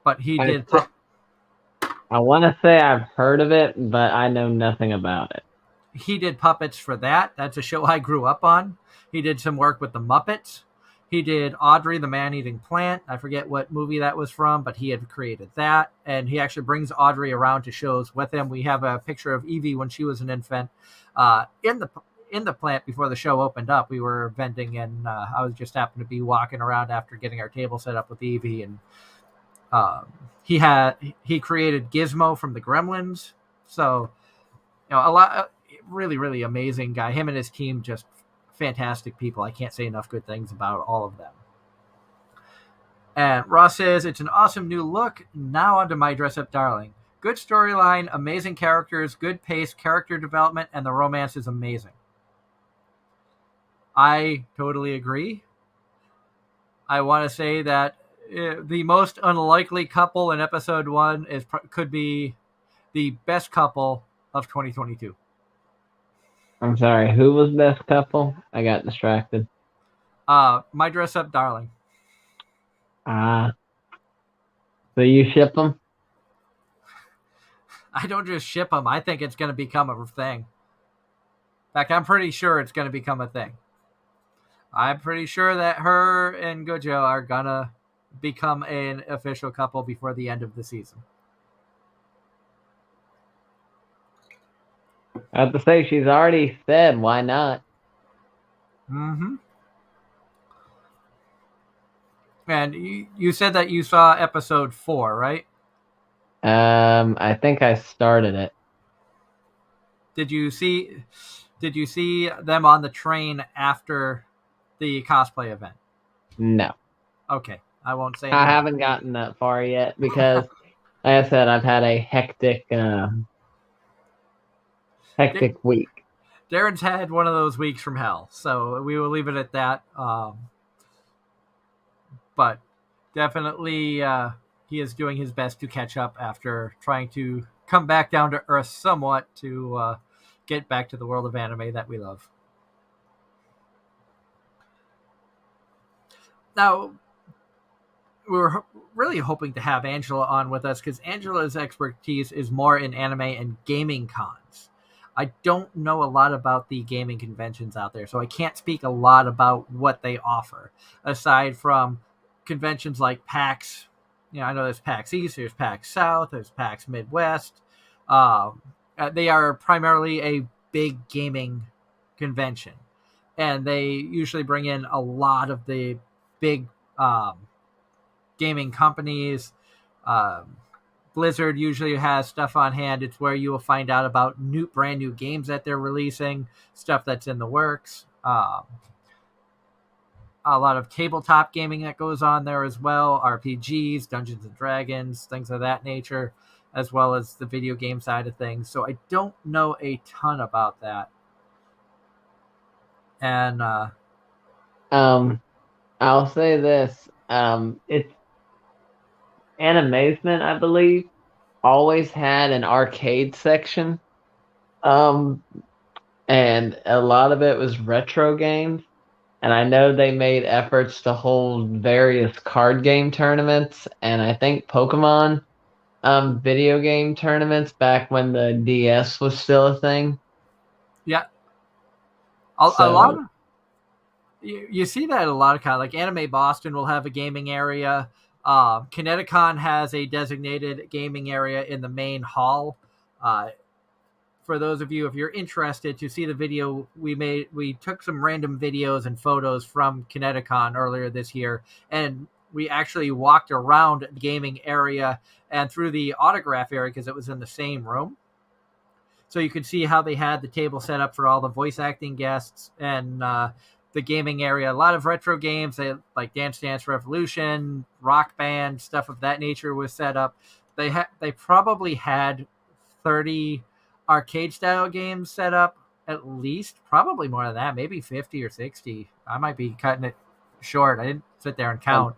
but he did. I want to say I've heard of it, but I know nothing about it. He did puppets for that. That's a show I grew up on. He did some work with the Muppets. He did Audrey the Man-Eating Plant. I forget what movie that was from, but he had created that. And he actually brings Audrey around to shows with him. We have a picture of Evie when she was an infant in the plant before the show opened up. We were vending, and I was just happened to be walking around after getting our table set up with Evie, and he created Gizmo from the Gremlins. So a lot, really, really amazing guy. Him and his team, just fantastic people. I can't say enough good things about all of them. And Ross says, it's an awesome new look. Now onto My Dress Up Darling. Good storyline, amazing characters, good pace, character development, and the romance is amazing. I totally agree. I want to say that the most unlikely couple in episode 1 could be the best couple of 2022. I'm sorry, who was best couple? I got distracted. My Dress Up Darling. So you ship them? I don't just ship them. I think it's going to become a thing. In fact, I'm pretty sure it's going to become a thing. I'm pretty sure that her and Gojo are going to become an official couple before the end of the season. I have to say, she's already said, why not? Mm-hmm. And you said that you saw episode 4, right? I think I started it. Did you see? Did you see them on the train after the cosplay event? No, Okay, I won't say I any more. haven't gotten that far yet because, like I said, I've had a hectic week. Darren's had one of those weeks from hell, so we will leave it at that. But definitely, he is doing his best to catch up after trying to come back down to earth somewhat to get back to the world of anime that we love. Now, we were really hoping to have Angela on with us because Angela's expertise is more in anime and gaming cons. I don't know a lot about the gaming conventions out there, so I can't speak a lot about what they offer aside from conventions like PAX. I know there's PAX East, there's PAX South, there's PAX Midwest. They are primarily a big gaming convention, and they usually bring in a lot of the big gaming companies. Um, Blizzard usually has stuff on hand. It's where you will find out about brand new games that they're releasing, stuff that's in the works. A lot of tabletop gaming that goes on there as well, RPGs, Dungeons and Dragons, things of that nature, as well as the video game side of things. So I don't know a ton about that. And I'll say this: it's Animazement, I believe, always had an arcade section, um, and a lot of it was retro games. And I know they made efforts to hold various card game tournaments, and I think Pokemon video game tournaments back when the DS was still a thing. yeah, a lot So, of you see that a lot of like Anime Boston will have a gaming area. Kineticon has a designated gaming area in the main hall. Uh, for those of you, if you're interested to see the video we made, we took some random videos and photos from Kineticon earlier this year, and we actually walked around the gaming area and through the autograph area because it was in the same room. So you could see how they had the table set up for all the voice acting guests and the gaming area. A lot of retro games like Dance Dance Revolution, Rock Band, stuff of that nature was set up. They probably had 30 arcade style games set up at least, probably more than that, maybe 50 or 60. I might be cutting it short. I didn't sit there and um, count.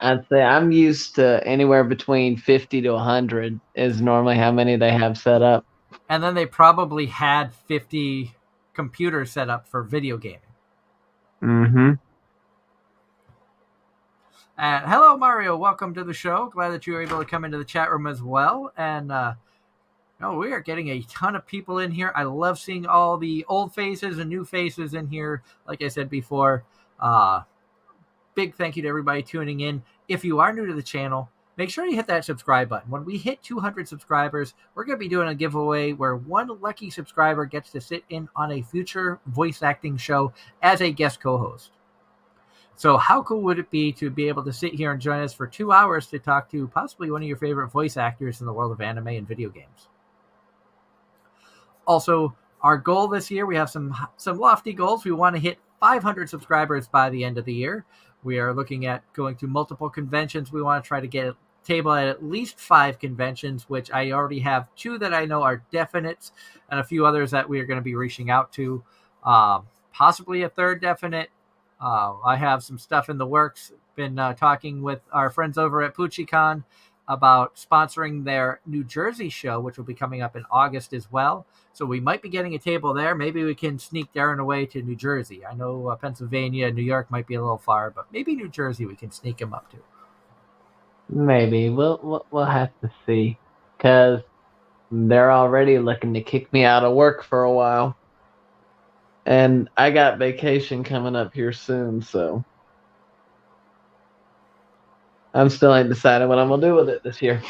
I'd say I'm used to anywhere between 50 to 100 is normally how many they have set up. And then they probably had 50 computers set up for video gaming. Mm-hmm. And hello, Mario. Welcome to the show. Glad that you were able to come into the chat room as well. And we are getting a ton of people in here. I love seeing all the old faces and new faces in here. Like I said before, big thank you to everybody tuning in. If you are new to the channel, make sure you hit that subscribe button. When we hit 200 subscribers, we're going to be doing a giveaway where one lucky subscriber gets to sit in on a future voice acting show as a guest co-host. So how cool would it be to be able to sit here and join us for 2 hours to talk to possibly one of your favorite voice actors in the world of anime and video games? Also, our goal this year, we have some lofty goals. We want to hit 500 subscribers by the end of the year. We are looking at going to multiple conventions. We want to try to get a table at least 5 conventions, which I already have 2 that I know are definites and a few others that we are going to be reaching out to. Possibly a third definite. I have some stuff in the works. Been talking with our friends over at PucciCon about sponsoring their New Jersey show, which will be coming up in August as well. So we might be getting a table there. Maybe we can sneak Darren away to New Jersey. I know Pennsylvania, New York might be a little far, but maybe New Jersey we can sneak him up to. Maybe we'll have to see, because they're already looking to kick me out of work for a while, and I got vacation coming up here soon, so I'm still ain't decided what I'm gonna do with it this year.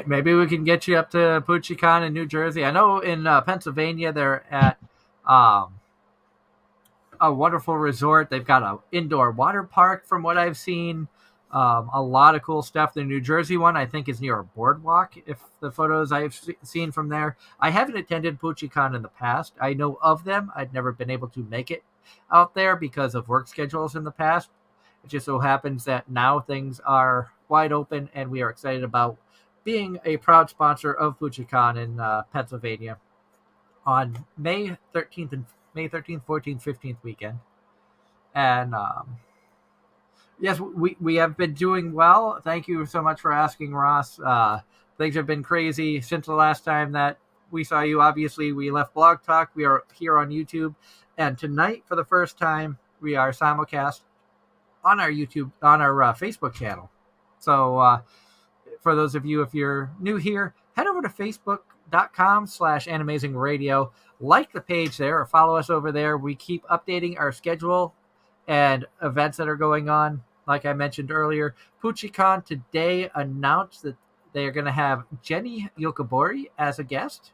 Maybe we can get you up to PucciCon in New Jersey. I know in Pennsylvania they're at um, a wonderful resort. They've got an indoor water park from what I've seen. A lot of cool stuff. The New Jersey one, I think, is near a boardwalk. If the photos I've seen from there, I haven't attended PuchiCon in the past. I know of them. I'd never been able to make it out there because of work schedules in the past. It just so happens that now things are wide open, and we are excited about being a proud sponsor of PuchiCon in Pennsylvania on May 13th, 14th, 15th weekend. And yes, we have been doing well. Thank you so much for asking, Ross. Things have been crazy since the last time that we saw you. Obviously, we left Blog Talk. We are here on YouTube. And tonight, for the first time, we are simulcast on our Facebook channel. So for those of you, if you're new here, head over to facebook.com/Anime-Zing Radio. Like the page there or follow us over there. We keep updating our schedule and events that are going on. Like I mentioned earlier, PuchiCon today announced that they are going to have Jenny Yokoburi as a guest.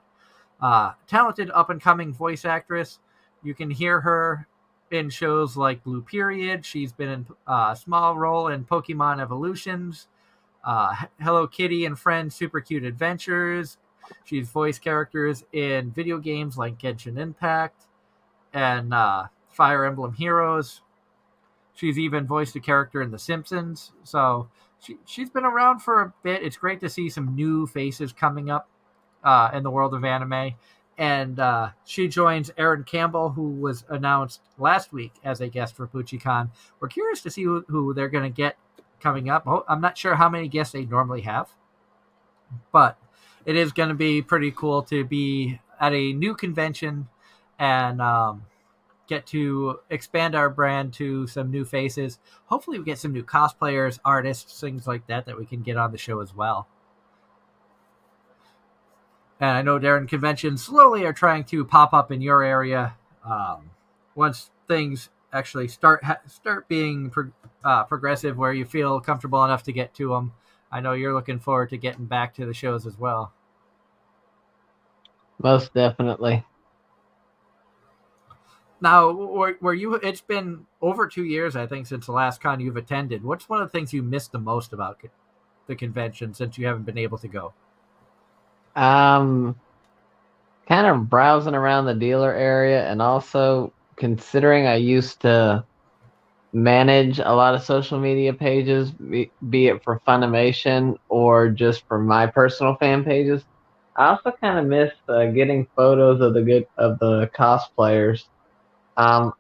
Talented up-and-coming voice actress. You can hear her in shows like Blue Period. She's been in a small role in Pokemon Evolutions, Hello Kitty and Friends Super Cute Adventures. She's voiced characters in video games like Genshin Impact and Fire Emblem Heroes. She's even voiced a character in The Simpsons. So she's been around for a bit. It's great to see some new faces coming up in the world of anime. And she joins Aaron Campbell, who was announced last week as a guest for PuchiCon. We're curious to see who they're going to get coming up. I'm not sure how many guests they normally have, but it is going to be pretty cool to be at a new convention and get to expand our brand to some new faces. Hopefully we get some new cosplayers, artists, things like that we can get on the show as well. And I know, Darren, conventions slowly are trying to pop up in your area. Once things actually start being progressive, where you feel comfortable enough to get to them, I know you're looking forward to getting back to the shows as well. Most definitely. Now, were you? It's been over 2 years, I think, since the last con you've attended. What's one of the things you missed the most about the convention since you haven't been able to go? Kind of browsing around the dealer area, and also considering I used to manage a lot of social media pages, be it for Funimation or just for my personal fan pages. I also kind of missed getting photos of the cosplayers. I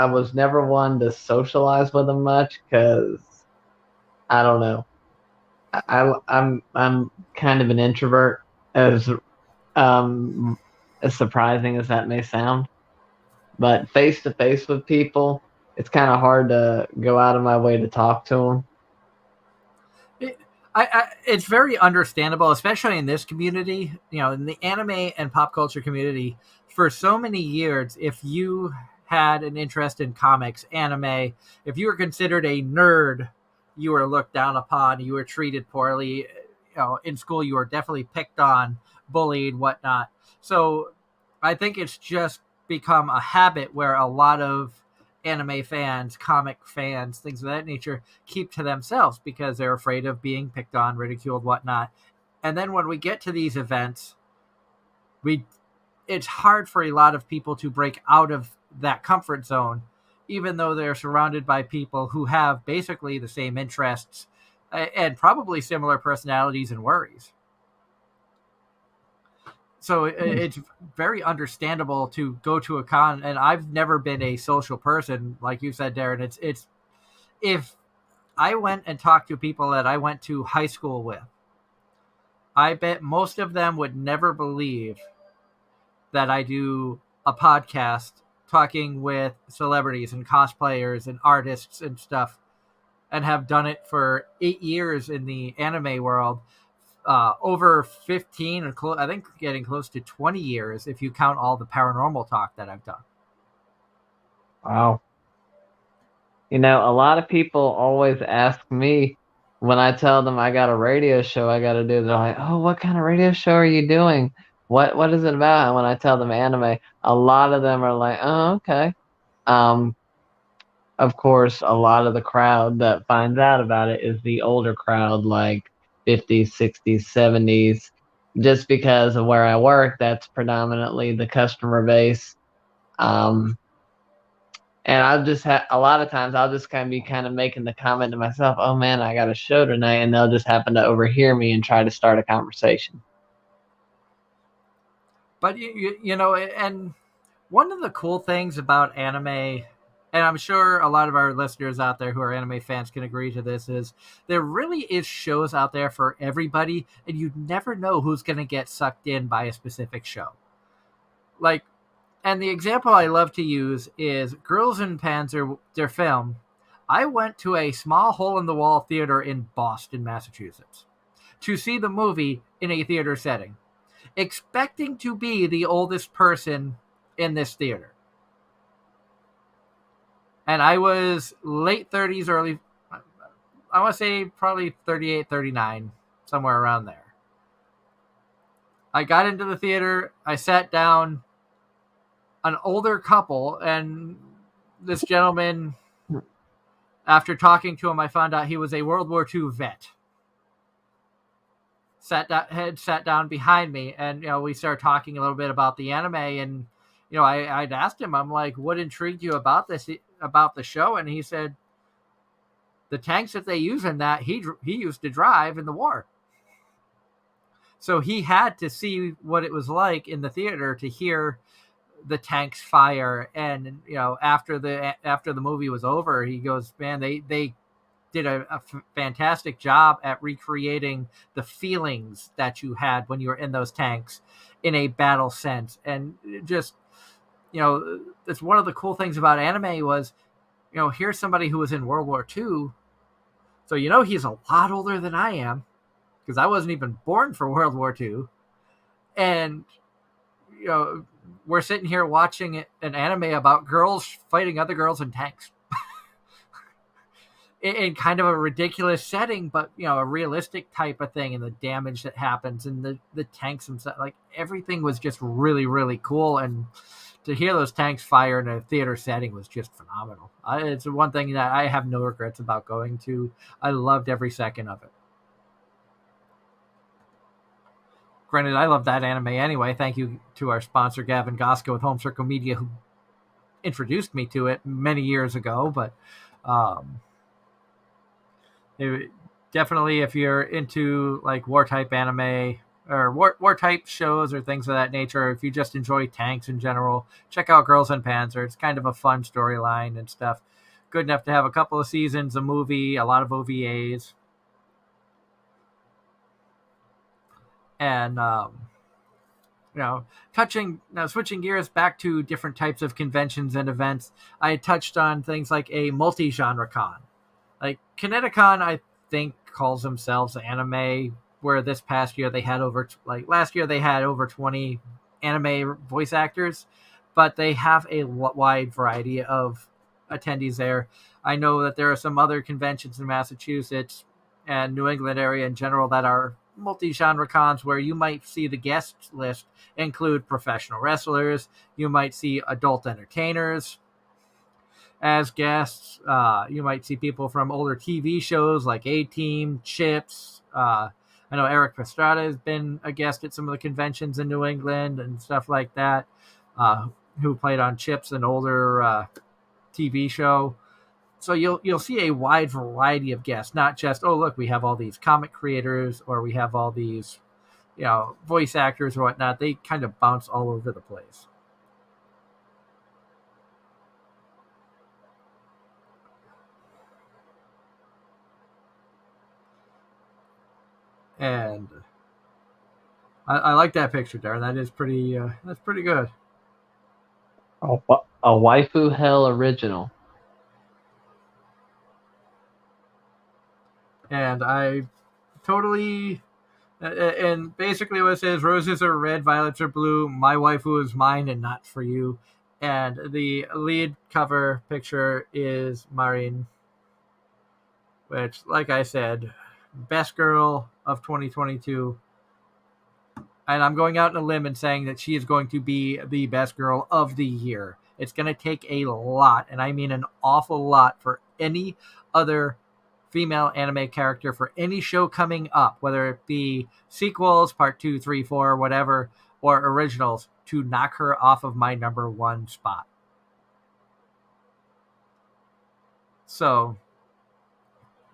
was never one to socialize with them much because I don't know. I'm kind of an introvert, as surprising as that may sound. But face to face with people, it's kind of hard to go out of my way to talk to them. It's very understandable, especially in this community, in the anime and pop culture community. For so many years, if you had an interest in comics, anime, if you were considered a nerd, you were looked down upon, you were treated poorly. In school, you were definitely picked on, bullied, whatnot. So I think it's just become a habit where a lot of anime fans, comic fans, things of that nature keep to themselves because they're afraid of being picked on, ridiculed, whatnot. And then when we get to these events, it's hard for a lot of people to break out of that comfort zone, even though they're surrounded by people who have basically the same interests and probably similar personalities and worries. So it's very understandable to go to a con, and I've never been a social person, like you said, Darren. It's if I went and talked to people that I went to high school with, I bet most of them would never believe that I do a podcast talking with celebrities and cosplayers and artists and stuff, and have done it for 8 years in the anime world. Over 15, and I think getting close to 20 years if you count all the paranormal talk that I've done. Wow. A lot of people always ask me when I tell them I got a radio show I got to do. They're like, "Oh, what kind of radio show are you doing? What is it about?" And when I tell them anime, a lot of them are like, "Oh, okay." of course, a lot of the crowd that finds out about it is the older crowd, like 50s, 60s, 70s. Just because of where I work, that's predominantly the customer base. Um, and I'll just a lot of times I'll just kind of be kind of making the comment to myself, "Oh man, I got a show tonight," and they'll just happen to overhear me and try to start a conversation. But you know, and one of the cool things about anime, and I'm sure a lot of our listeners out there who are anime fans can agree to this, is there really is shows out there for everybody, and you never know who's going to get sucked in by a specific show. Like, and the example I love to use is Girls in Panzer, their film. I went to a small hole in the wall theater in Boston, Massachusetts, to see the movie in a theater setting, expecting to be the oldest person in this theater. And I was late 30s, early, I want to say probably 38, 39, somewhere around there. I got into the theater, I sat down, an older couple, and this gentleman, after talking to him, I found out he was a World War II vet. Sat down behind me, and we started talking a little bit about the anime, and I'd asked him, I'm like, what intrigued you about the show? And he said the tanks that they use in that he used to drive in the war. So he had to see what it was like in the theater to hear the tanks fire. And after the movie was over, he goes, man, they did a fantastic job at recreating the feelings that you had when you were in those tanks in a battle sense. And just, it's one of the cool things about anime was, here's somebody who was in World War II. So, he's a lot older than I am, because I wasn't even born for World War II. And, we're sitting here watching an anime about girls fighting other girls in tanks. In kind of a ridiculous setting, but a realistic type of thing, and the damage that happens, and the tanks and stuff. Like, everything was just really, really cool, and to hear those tanks fire in a theater setting was just phenomenal. It's one thing that I have no regrets about going to. I loved every second of it. Granted, I love that anime anyway. Thank you to our sponsor, Gavin Gosko with Home Circle Media, who introduced me to it many years ago. But definitely, if you're into like war type anime or war type shows or things of that nature, or if you just enjoy tanks in general, check out Girls in Panzer. It's kind of a fun storyline and stuff. Good enough to have a couple of seasons, a movie, a lot of OVAs. And switching gears back to different types of conventions and events, I touched on things like a multi-genre con. Like Kineticon, I think calls themselves anime, where this past year they had last year they had over 20 anime voice actors, but they have a wide variety of attendees there. I know that there are some other conventions in Massachusetts and New England area in general that are multi-genre cons, where you might see the guest list include professional wrestlers, you might see adult entertainers as guests, you might see people from older TV shows like A-Team, Chips. I know Eric Pastrada has been a guest at some of the conventions in New England and stuff like that, who played on Chips, an older TV show. So you'll see a wide variety of guests, not just, oh, look, we have all these comic creators, or we have all these, voice actors or whatnot. They kind of bounce all over the place. And I like that picture, Darren. That is pretty. That's pretty good. A waifu hell original. And I totally. And basically, what it says: roses are red, violets are blue. My waifu is mine and not for you. And the lead cover picture is Marin, which, like I said, best girl of 2022. And I'm going out on a limb and saying that she is going to be the best girl of the year. It's going to take a lot, and I mean an awful lot, for any other female anime character for any show coming up, whether it be sequels, part 2, 3, 4, whatever, or originals, to knock her off of my number 1 spot. So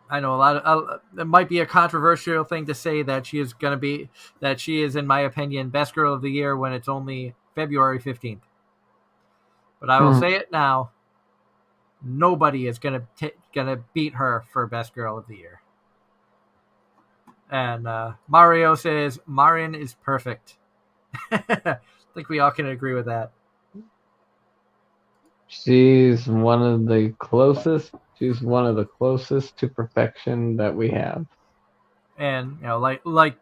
I know it might be a controversial thing to say that she is in my opinion, best girl of the year when it's only February 15th. But I will say it now. Nobody is gonna beat her for best girl of the year. And Mario says Marin is perfect. I think we all can agree with that. She's one of the closest. She's one of the closest to perfection that we have. And like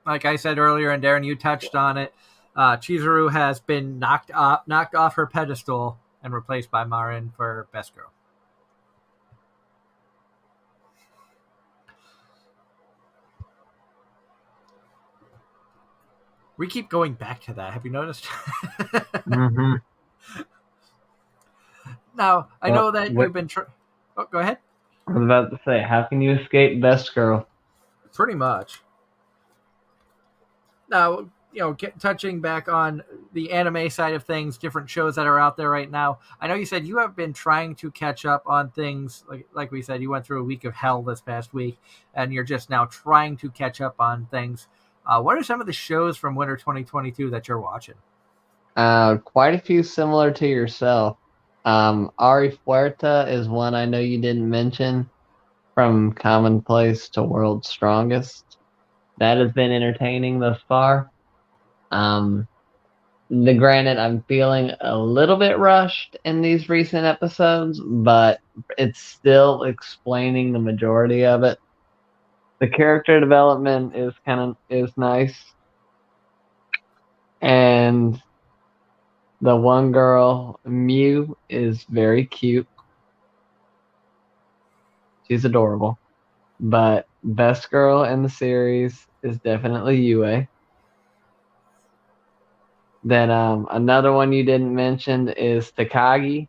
I said earlier, and Darren, you touched on it. Chizuru has been knocked off her pedestal and replaced by Marin for best girl. We keep going back to that. Have you noticed? Mm-hmm. Now, I know that you've been... Oh, go ahead. I was about to say, how can you escape best girl? Pretty much. Now, touching back on the anime side of things, different shows that are out there right now. I know you said you have been trying to catch up on things. Like we said, you went through a week of hell this past week, and you're just now trying to catch up on things. What are some of the shows from winter 2022 that you're watching? Quite a few similar to yourself. Ari Fuerta is one I know you didn't mention, from Commonplace to World's Strongest. That has been entertaining thus far. Granted, I'm feeling a little bit rushed in these recent episodes, but it's still explaining the majority of it. The character development is nice. And the one girl, Mew, is very cute. She's adorable. But best girl in the series is definitely Yue. Then another one you didn't mention is Takagi,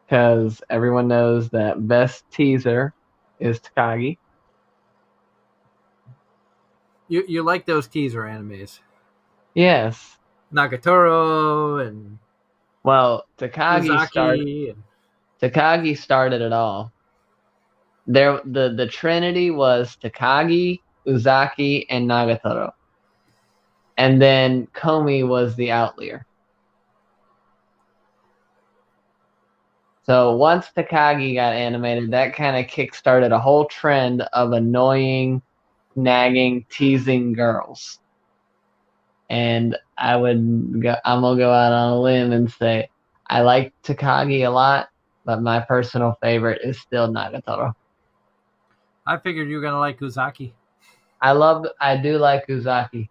because everyone knows that best teaser is Takagi. You like those teaser animes? Yes. Nagatoro and Takagi started it all. The Trinity was Takagi, Uzaki, and Nagatoro. And then Komi was the outlier. So once Takagi got animated, that kind of kickstarted a whole trend of annoying, nagging, teasing girls. And I'm gonna go out on a limb and say I like Takagi a lot, but my personal favorite is still Nagatoro. I figured you were gonna like Uzaki. I do like Uzaki,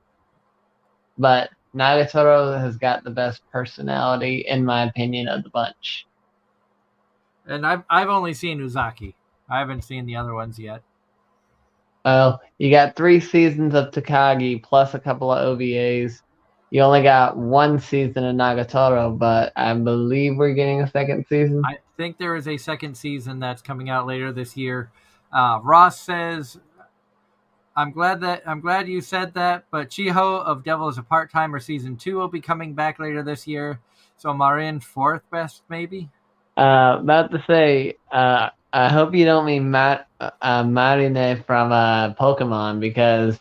but Nagatoro has got the best personality, in my opinion, of the bunch. And I've only seen Uzaki. I haven't seen the other ones yet. Well, you got 3 seasons of Takagi plus a couple of OVAs. You only got 1 season of Nagatoro, but I believe we're getting a second season. I think there is a second season that's coming out later this year. Ross says, I'm glad you said that, but Chiho of Devil is a Part-Timer Season 2 will be coming back later this year. So Marin 4th best, maybe? About to say, I hope you don't mean Marine from Pokemon, because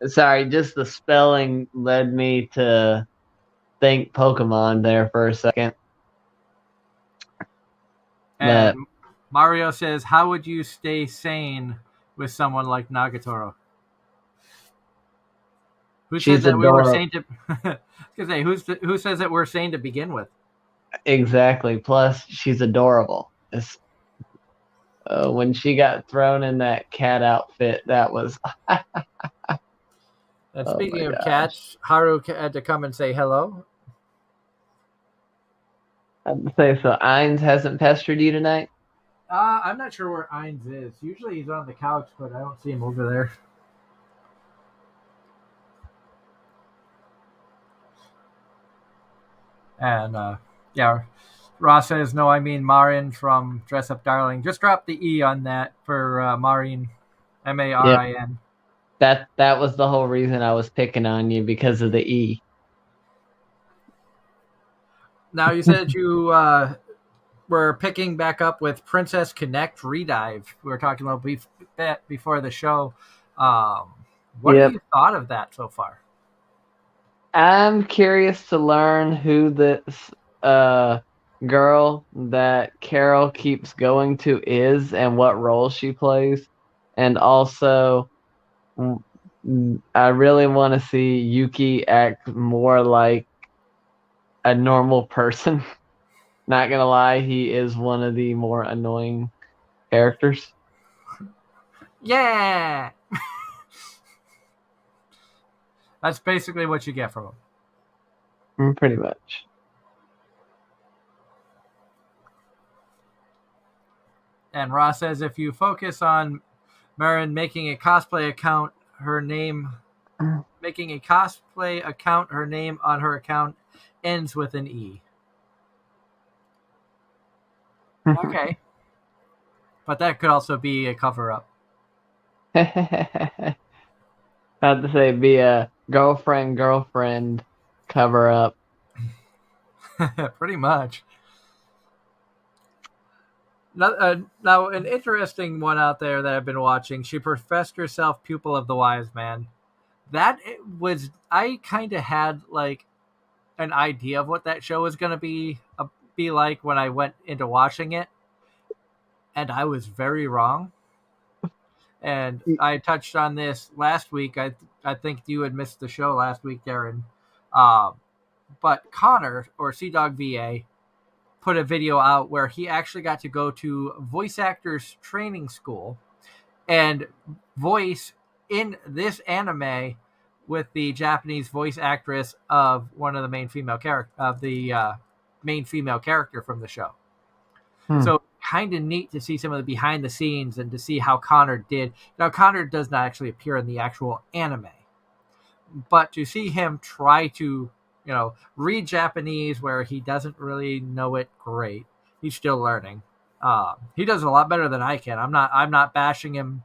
sorry, just the spelling led me to think Pokemon there for a second. And Mario says, how would you stay sane with someone like Nagatoro? Who said that we were sane to... who says that we're sane to begin with? Exactly. Plus, she's adorable. When she got thrown in that cat outfit, that was... And speaking of cats, Haru had to come and say hello. I'd say so. Ainz hasn't pestered you tonight? I'm not sure where Ainz is. Usually he's on the couch, but I don't see him over there. And yeah, Ross says, no, I mean Marin from Dress Up Darling. Just drop the E on that for Marin, Yep. Marin. That was the whole reason I was picking on you, because of the E. Now, you said you were picking back up with Princess Connect Redive. We were talking about before the show. Um, what have Yep. you thought of that so far? I'm curious to learn who this girl that Carol keeps going to is, and what role she plays. And also, I really want to see Yuki act more like a normal person. Not gonna lie, he is one of the more annoying characters. Yeah, that's basically what you get from him. Pretty much. And Ross says, if you focus on Marin making a cosplay account, her name making a cosplay account, her name on her account ends with an E. Okay, but that could also be a cover up. Had to say, be a girlfriend cover up. Pretty much. Now, an interesting one out there that I've been watching. She professed herself pupil of the wise man. That was, I kind of had like an idea of what that show was going to be like when I went into watching it, and I was very wrong. And I touched on this last week. I think you had missed the show last week, Darren. Um, but Connor, or Sea Dog VA, put a video out where he actually got to go to voice actors training school and voice in this anime with the Japanese voice actress of one of the main female character of the main female character from the show. Hmm. So kind of neat to see some of the behind the scenes and to see how Connor did. Now Connor does not actually appear in the actual anime, but to see him try to, read Japanese where he doesn't really know it great. He's still learning. He does a lot better than I can. I'm not bashing him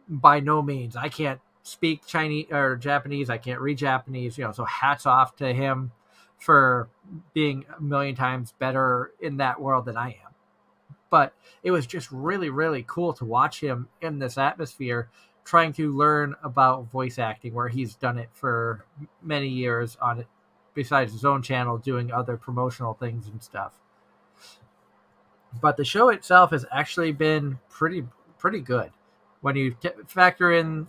by no means. I can't speak Chinese or Japanese. I can't read Japanese. So hats off to him for being a million times better in that world than I am. But it was just really, really cool to watch him in this atmosphere trying to learn about voice acting, where he's done it for many years on it, besides his own channel, doing other promotional things and stuff. But the show itself has actually been pretty good when you factor in,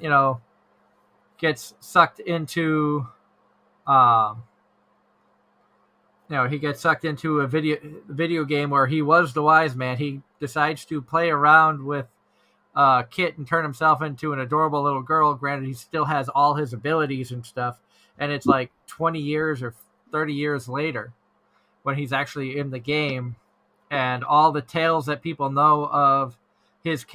gets sucked into, um, he gets sucked into a video game where he was the wise man. He decides to play around with Kit and turn himself into an adorable little girl. Granted, he still has all his abilities and stuff, and it's like 20 years or 30 years later when he's actually in the game, and all the tales that people know of his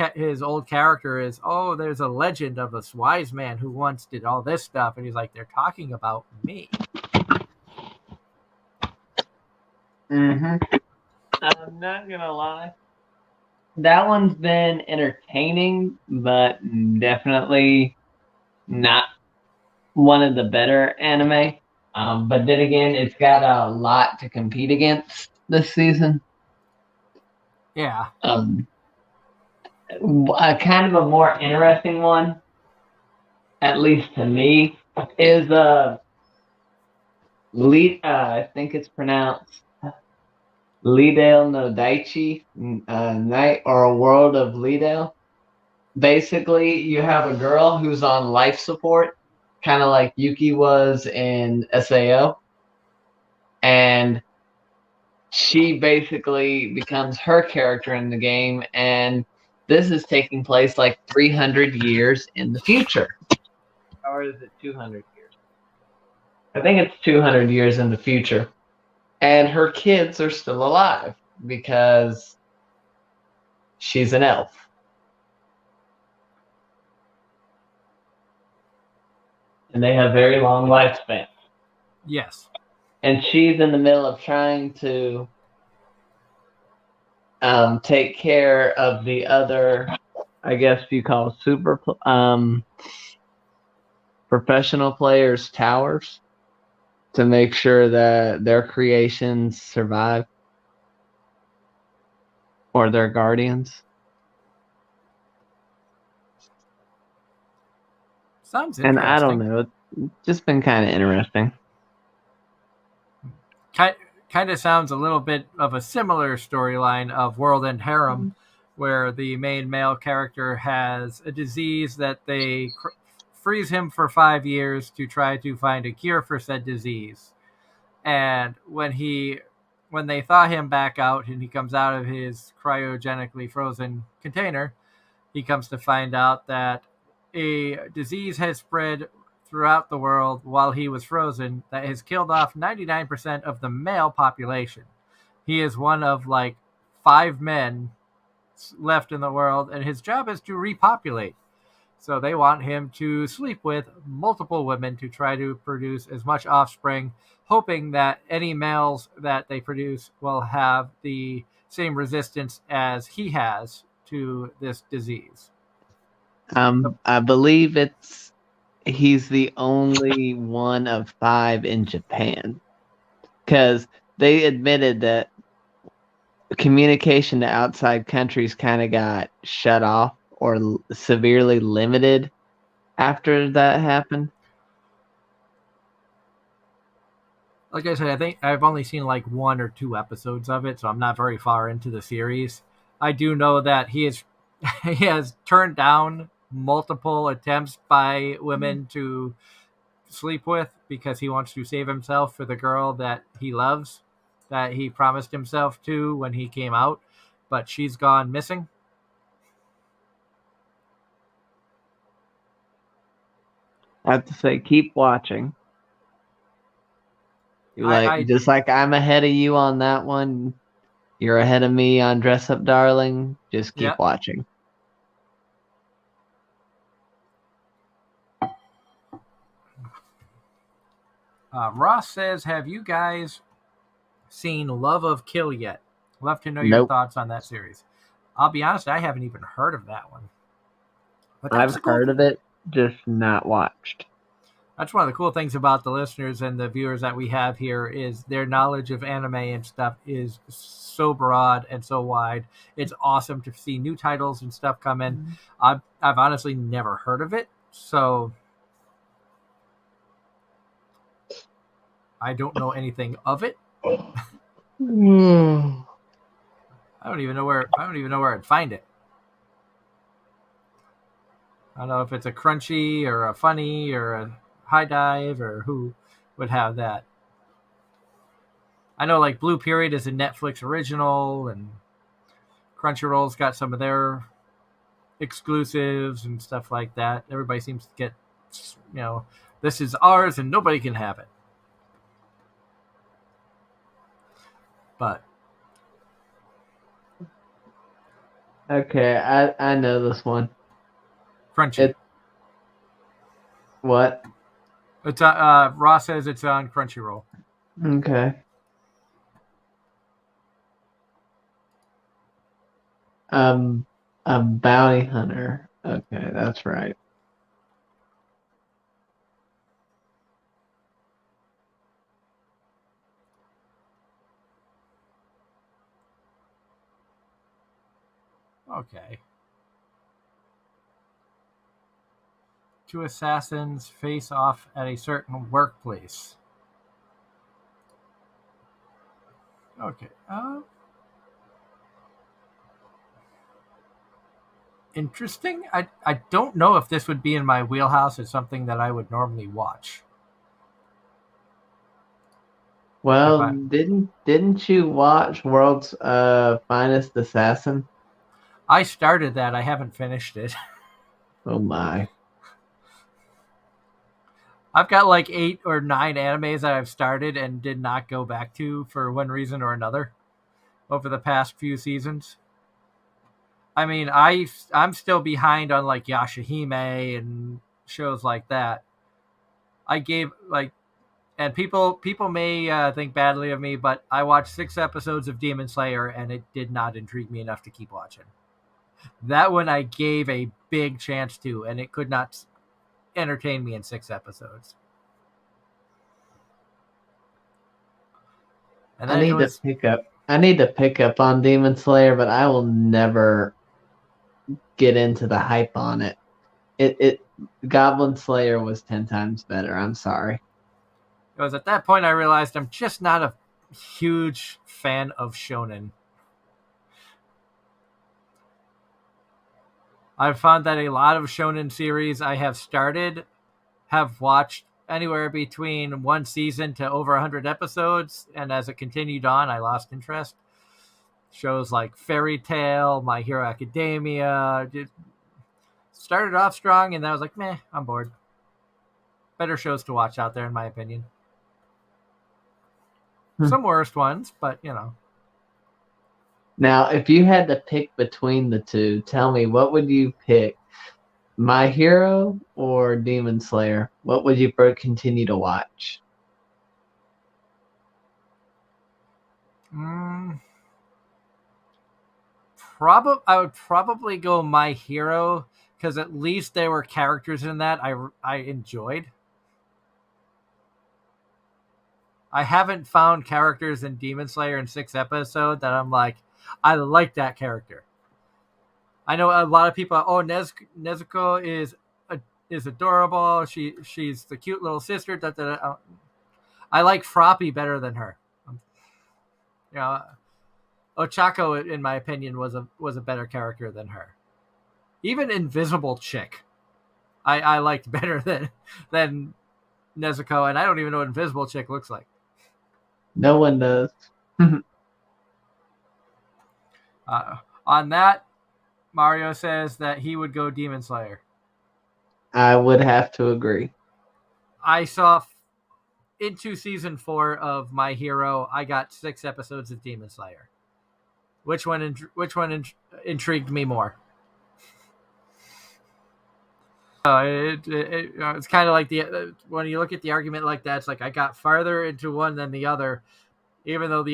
old character is, oh, there's a legend of this wise man who once did all this stuff, and he's like, they're talking about me. I'm not gonna lie. That one's been entertaining, but definitely not one of the better anime. But then again, it's got a lot to compete against this season. Yeah. A kind of a more interesting one, at least to me, is I think it's pronounced Lidale no Daichi, Night or a World of Lidale. Basically, you have a girl who's on life support, kind of like Yuki was in SAO, and she basically becomes her character in the game, and this is taking place like 300 years in the future. Or is it 200 years? I think it's 200 years in the future. And her kids are still alive because she's an elf. And they have very long lifespans. Yes. and she's in the middle of trying to take care of the other, I guess you call professional players' towers to make sure that their creations survive or their guardians. Sounds And I don't interesting. know, it's just been kind of interesting. Kind of sounds a little bit of a similar storyline of World End Harem, where the main male character has a disease that they freeze him for 5 years to try to find a cure for said disease. And when they thaw him back out and he comes out of his cryogenically frozen container, he comes to find out that a disease has spread throughout the world while he was frozen that has killed off 99% of the male population. He is one of like 5 men left in the world, and his job is to repopulate. So they want him to sleep with multiple women to try to produce as much offspring, hoping that any males that they produce will have the same resistance as he has to this disease. I believe he's the only one of 5 in Japan because they admitted that communication to outside countries kind of got shut off or severely limited after that happened. Like I said, I think I've only seen like 1 or 2 episodes of it, so I'm not very far into the series. I do know that he has turned down multiple attempts by women to sleep with because he wants to save himself for the girl that he loves, that he promised himself to when he came out, but she's gone missing. I have to say, keep watching. I Just like I'm ahead of you on that one, you're ahead of me on Dress Up Darling. Just keep Yeah. watching. Ross says, "Have you guys seen Love of Kill yet? Love to know your Nope. thoughts on that series." I'll be honest, I haven't even heard of that one. But that's I've the cool heard thing. of it, just not watched. That's one of the cool things about the listeners and the viewers that we have here is their knowledge of anime and stuff is so broad and so wide. It's awesome to see new titles and stuff come in. I've honestly never heard of it, so I don't know anything of it. I don't even know where I'd find it. I don't know if it's a Crunchy or a Funny or a High Dive or who would have that. I know like Blue Period is a Netflix original, and Crunchyroll's got some of their exclusives and stuff like that. Everybody seems to get, this is ours and nobody can have it. But Okay, I know this one. Crunchy. What? It's Ross says it's on Crunchyroll. Okay. A bounty hunter. Okay, that's right. Okay. 2 assassins face off at a certain workplace. Okay. Interesting. I don't know if this would be in my wheelhouse as something that I would normally watch. Well, didn't you watch World's Finest Assassin? I started that. I haven't finished it. Oh my. I've got like 8 or 9 animes that I've started and did not go back to for one reason or another over the past few seasons. I mean, I'm still behind on like Yashahime and shows like that. I gave like And people may think badly of me, but I watched 6 episodes of Demon Slayer, and it did not intrigue me enough to keep watching. That one I gave a big chance to, and it could not entertain me in 6 episodes. And I then it need to was pick up. I need to pick up on Demon Slayer, but I will never get into the hype on it. It Goblin Slayer was 10 times better. I'm sorry. it was at that point I realized I'm just not a huge fan of shonen. I've found that a lot of shonen series I have started have watched anywhere between one season to over 100 episodes, and as it continued on, I lost interest. Shows like Fairy Tail, My Hero Academia, started off strong, and then I was like, meh, I'm bored. Better shows to watch out there, in my opinion. Some worst ones, but you know. Now, if you had to pick between the two, tell me what would you pick? My Hero or Demon Slayer? What would you continue to watch? I would probably go My Hero, because at least there were characters in that I enjoyed. I haven't found characters in Demon Slayer in 6 episodes that I'm like, I like that character. I know a lot of people. Oh, Nezuko is adorable. She's the cute little sister. I like Froppy better than her. You know, Ochako, in my opinion, was a better character than her. Even Invisible Chick, I liked better than Nezuko, and I don't even know what Invisible Chick looks like. No one does. On that, Mario says that he would go Demon Slayer. I would have to agree. I saw into season 4 of My Hero, I got 6 episodes of Demon Slayer. Which one intrigued me more? It's kind of like when you look at the argument like that, it's like I got farther into one than the other, even though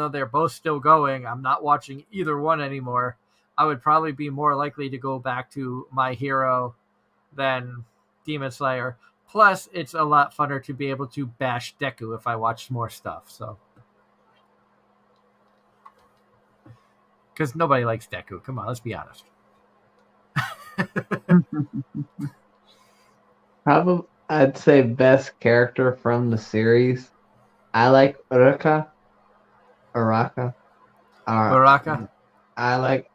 they're both still going. I'm not watching either one anymore. I would probably be more likely to go back to My Hero than Demon Slayer. Plus, it's a lot funner to be able to bash Deku if I watch more stuff. So, because nobody likes Deku. Come on, let's be honest. Probably, I'd say best character from the series. I like Uraka. Uraka. Baraka. I like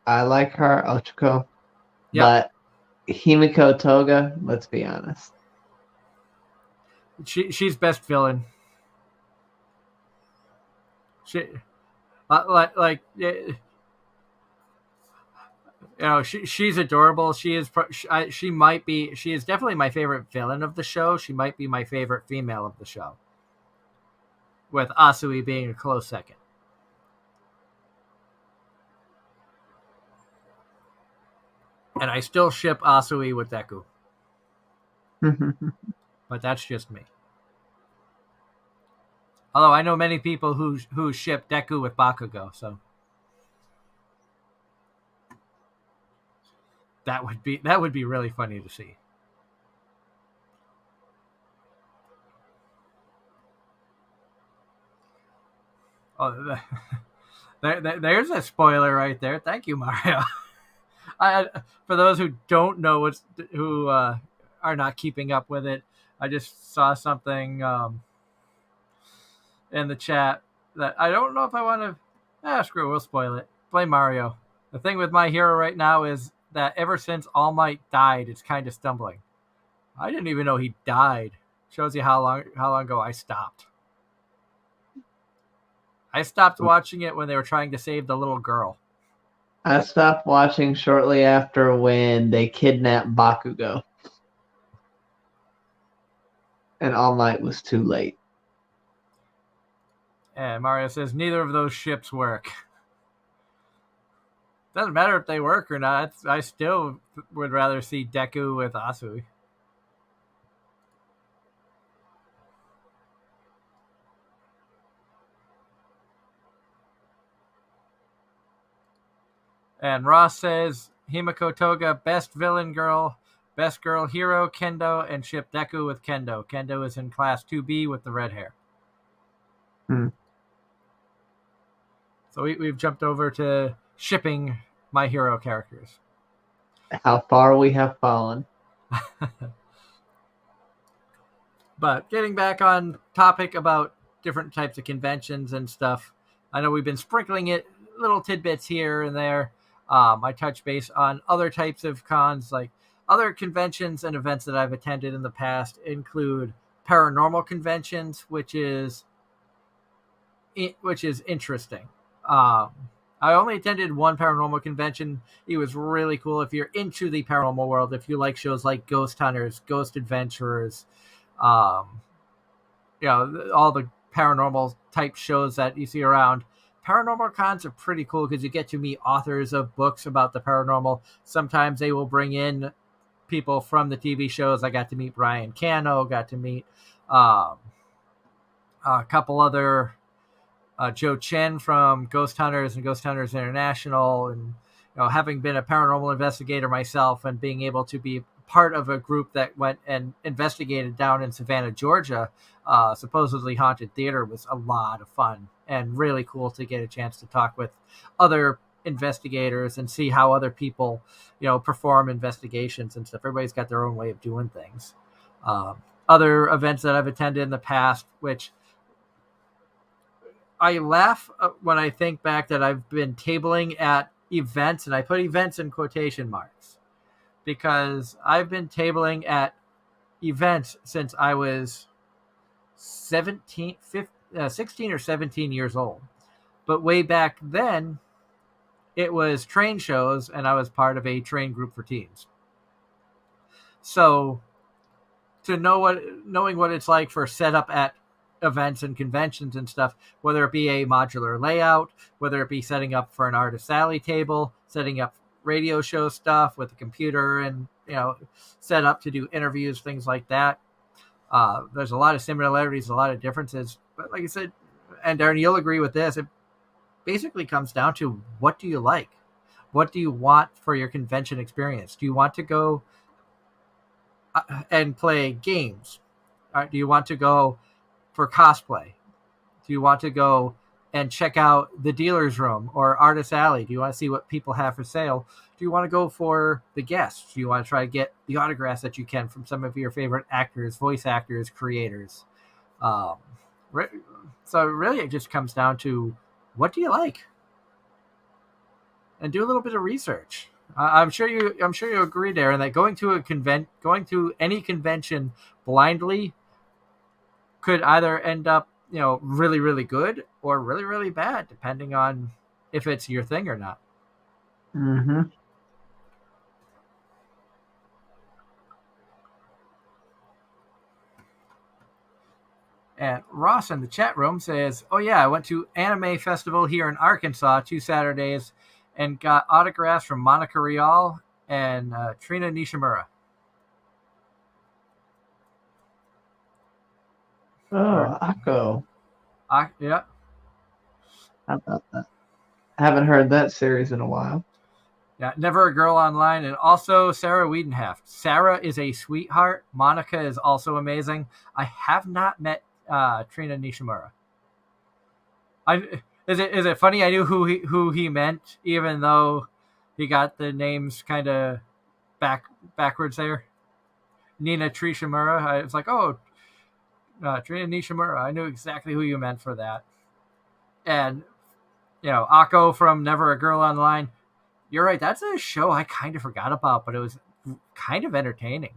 her, Ochako. Yep. But Himiko Toga, let's be honest. She's best villain. She she's adorable. She is definitely my favorite villain of the show. She might be my favorite female of the show, with Asui being a close second. And I still ship Asui with Deku. But that's just me. Although I know many people who ship Deku with Bakugo, so that would be really funny to see. Oh, there's a spoiler right there. Thank you, Mario. For those who don't know who are not keeping up with it, I just saw something in the chat that I don't know if I want to. Screw it, we'll spoil it. Blame Mario. The thing with My Hero right now is that ever since All Might died, it's kind of stumbling. I didn't even know he died. Shows you how long ago I stopped. I stopped watching it when they were trying to save the little girl. I stopped watching shortly after when they kidnapped Bakugo. And All Might was too late. And Mario says neither of those ships work. Doesn't matter if they work or not. I still would rather see Deku with Asui. And Ross says Himiko Toga, best villain girl, best girl hero, Kendo, and ship Deku with Kendo. Kendo is in class 2B with the red hair. Hmm. So we've jumped over to shipping My Hero characters. How far we have fallen. But getting back on topic about different types of conventions and stuff, I know we've been sprinkling it little tidbits here and there. I touch base on other types of cons, like other conventions and events that I've attended in the past include paranormal conventions, which is interesting. Um, I only attended one paranormal convention. It was really cool. If you're into the paranormal world, if you like shows like Ghost Hunters, Ghost Adventurers, um, all the paranormal type shows that you see around. Paranormal cons are pretty cool because you get to meet authors of books about the paranormal. Sometimes they will bring in people from the TV shows. I got to meet Brian Cano, got to meet um, a couple other Joe Chen from Ghost Hunters and Ghost Hunters International, and having been a paranormal investigator myself and being able to be part of a group that went and investigated down in Savannah, Georgia, supposedly haunted theater was a lot of fun and really cool to get a chance to talk with other investigators and see how other people, perform investigations and stuff. Everybody's got their own way of doing things. Other events that I've attended in the past, which I laugh when I think back that I've been tabling at events, and I put events in quotation marks because I've been tabling at events since I was 16 or 17 years old. But way back then, it was train shows, and I was part of a train group for teens. So knowing what it's like for setup at events and conventions and stuff, whether it be a modular layout, whether it be setting up for an artist alley table, setting up radio show stuff with a computer and set up to do interviews, things like that. There's a lot of similarities, a lot of differences, but like I said, and Darren, you'll agree with this, it basically comes down to what do you like? What do you want for your convention experience? Do you want to go and play games? Do you want to go for cosplay? Do you want to go and check out the dealer's room or artist alley? Do you want to see what people have for sale? Do you want to go for the guests? Do you want to try to get the autographs that you can from some of your favorite actors, voice actors, creators? So really it just comes down to what do you like? And do a little bit of research. I'm sure you agree, Darren, that going to any convention blindly could either end up, really, really good or really, really bad, depending on if it's your thing or not. Mm-hmm. And Ross in the chat room says, "Oh yeah, I went to Anime Festival here in Arkansas 2 Saturdays and got autographs from Monica Rial and Trina Nishimura." Oh, Akko. Yeah. How about that? I haven't heard that series in a while. Yeah, Never a Girl Online, and also Sarah Wiedenhaft. Sarah is a sweetheart. Monica is also amazing. I have not met Trina Nishimura. Is it funny? I knew who he meant, even though he got the names kind of backwards there. Nina Trishimura. I was like, oh, Trina Nishimura. I knew exactly who you meant for that. And Akko from Never a Girl Online. You're right. That's a show I kind of forgot about, but it was kind of entertaining.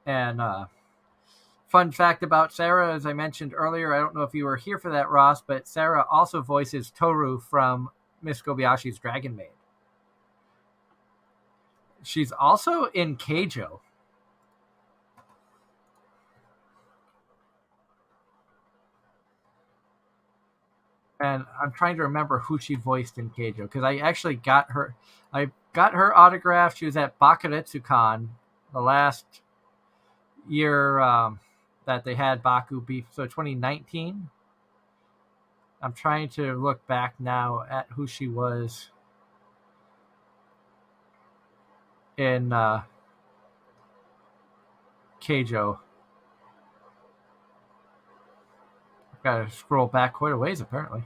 And fun fact about Sarah, as I mentioned earlier, I don't know if you were here for that, Ross, but Sarah also voices Toru from Miss Kobayashi's Dragon Maid. She's also in Keijo. And I'm trying to remember who she voiced in Keijo because I actually got her. I got her autograph. She was at Bakuretsu Con the last year. that they had Baku beef. So 2019. I'm trying to look back now at who she was in Keijo. I've got to scroll back quite a ways, apparently.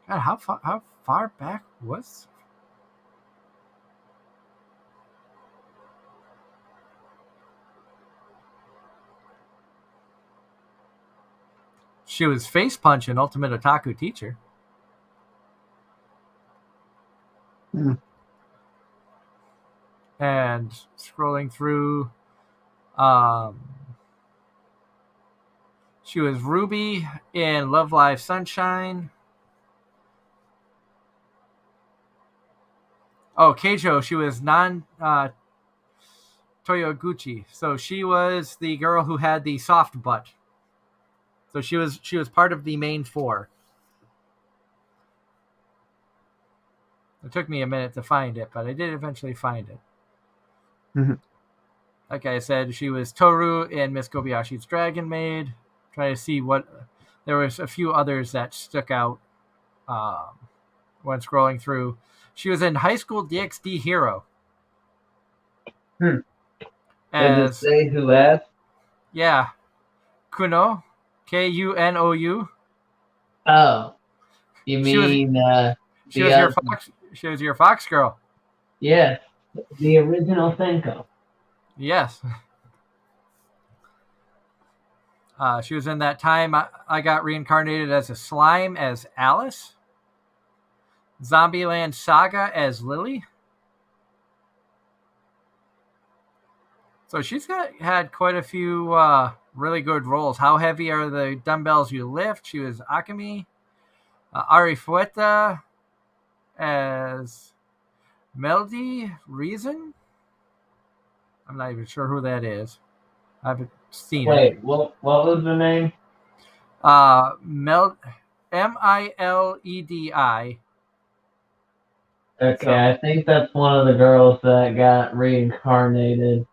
God, how far back was? She was Face Punch in Ultimate Otaku Teacher. And scrolling through, she was Ruby in Love Live Sunshine. Oh, Keijo, she was Toyoguchi. So she was the girl who had the soft butt. So she was part of the main four. It took me a minute to find it, but I did eventually find it. Mm-hmm. Like I said, she was Toru in Miss Kobayashi's Dragon Maid. Trying to see what... There was a few others that stuck out when scrolling through. She was in High School DxD Hero. Does it As... say who asked? Yeah. Kuno. Kunou. Oh, you She was mean she the was your fox. She was your fox girl. yes, the original Senko. Yes. She was in that time I got reincarnated as a slime as Alice. Zombieland Saga as Lily. So she's had quite a few really good roles. How heavy are the dumbbells you lift? She was Akemi. Ari Fueta as Melody Reason. I'm not even sure who that is. I haven't seen it. Wait, what was the name? Miledi. Okay, So, I think that's one of the girls that got reincarnated.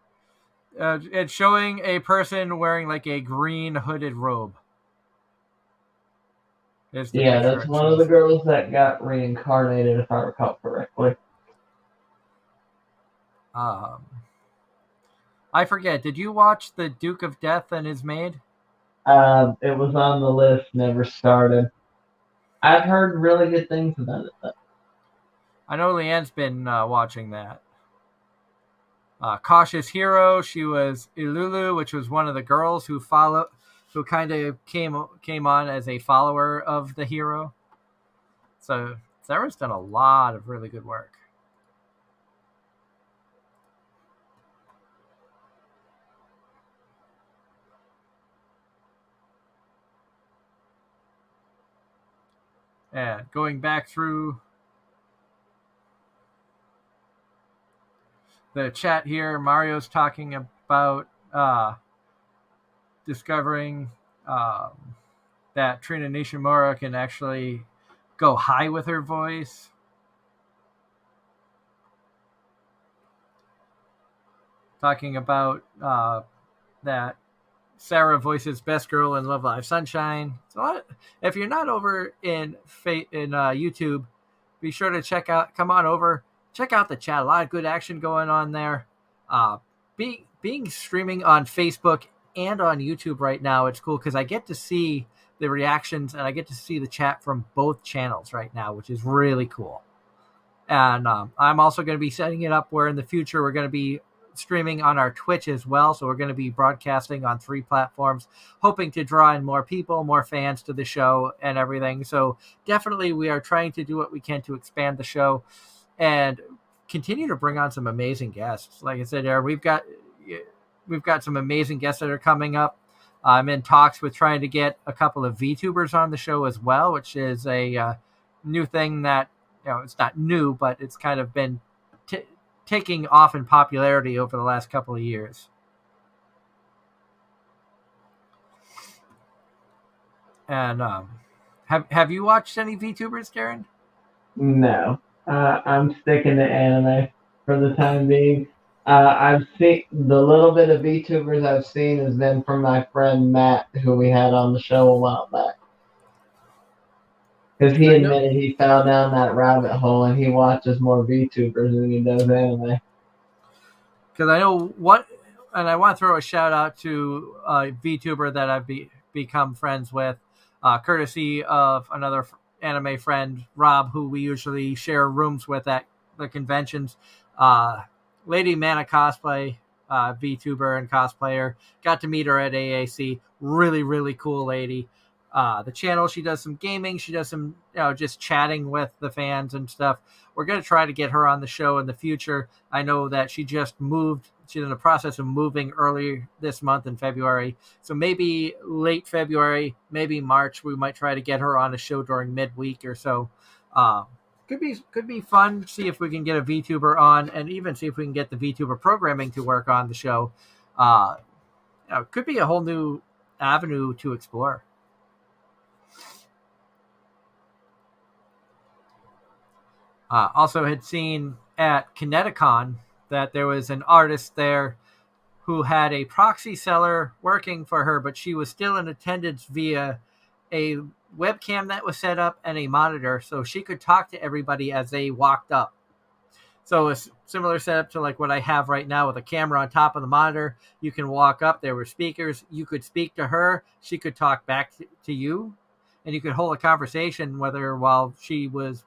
it's showing a person wearing like a green hooded robe. Is the Yeah, picture that's it one of the shows. girls that got reincarnated, if I recall correctly. I forget. Did you watch the Duke of Death and His Maid? It was on the list, never started. I've heard really good things about it, though. I know Leanne's been watching that. Cautious Hero. She was Ilulu, which was one of the girls who kind of came on as a follower of the hero. So Sarah's done a lot of really good work. And going back through the chat here, Mario's talking about discovering that Trina Nishimura can actually go high with her voice. Talking about that Sarah voices Best Girl in Love Live Sunshine. So if you're not over in YouTube, be sure to come on over, check out the chat. A lot of good action going on there. Being streaming on Facebook and on YouTube right now, it's cool because I get to see the reactions and I get to see the chat from both channels right now, which is really cool. And I'm also going to be setting it up where in the future we're going to be streaming on our Twitch as well. So we're going to be broadcasting on 3 platforms, hoping to draw in more people, more fans to the show and everything. So definitely we are trying to do what we can to expand the show and continue to bring on some amazing guests. Like I said, Aaron, we've got some amazing guests that are coming up. I'm in talks with trying to get a couple of VTubers on the show as well, which is a new thing that, it's not new, but it's kind of been taking off in popularity over the last couple of years. And have you watched any VTubers, Darren? No, I'm sticking to anime for the time being. I've seen the little bit of VTubers I've seen has been from my friend Matt, who we had on the show a while back. Because Because he I know, admitted he fell down that rabbit hole and he watches more VTubers than he does anime. because I know what, and I want to throw a shout out to a VTuber that I've become friends with, courtesy of another anime friend, Rob, who we usually share rooms with at the conventions. Uh, Lady Mana Cosplay, VTuber and cosplayer. Got to meet her at AAC. Really, really cool lady. The channel, she does some gaming. She does some, just chatting with the fans and stuff. We're going to try to get her on the show in the future. I know that she just moved. She's in the process of moving early this month in February. So maybe late February, maybe March, we might try to get her on a show during midweek or so. Um, could be fun. See if we can get a VTuber on, and even see if we can get the VTuber programming to work on the show. Uh, could be a whole new avenue to explore. Also, had seen at Kineticon that there was an artist there who had a proxy seller working for her, but she was still in attendance via a webcam that was set up and a monitor, so she could talk to everybody as they walked up. So a similar setup to like what I have right now with a camera on top of the monitor. You can walk up. There were speakers. You could speak to her. She could talk back to you, and you could hold a conversation with her while she was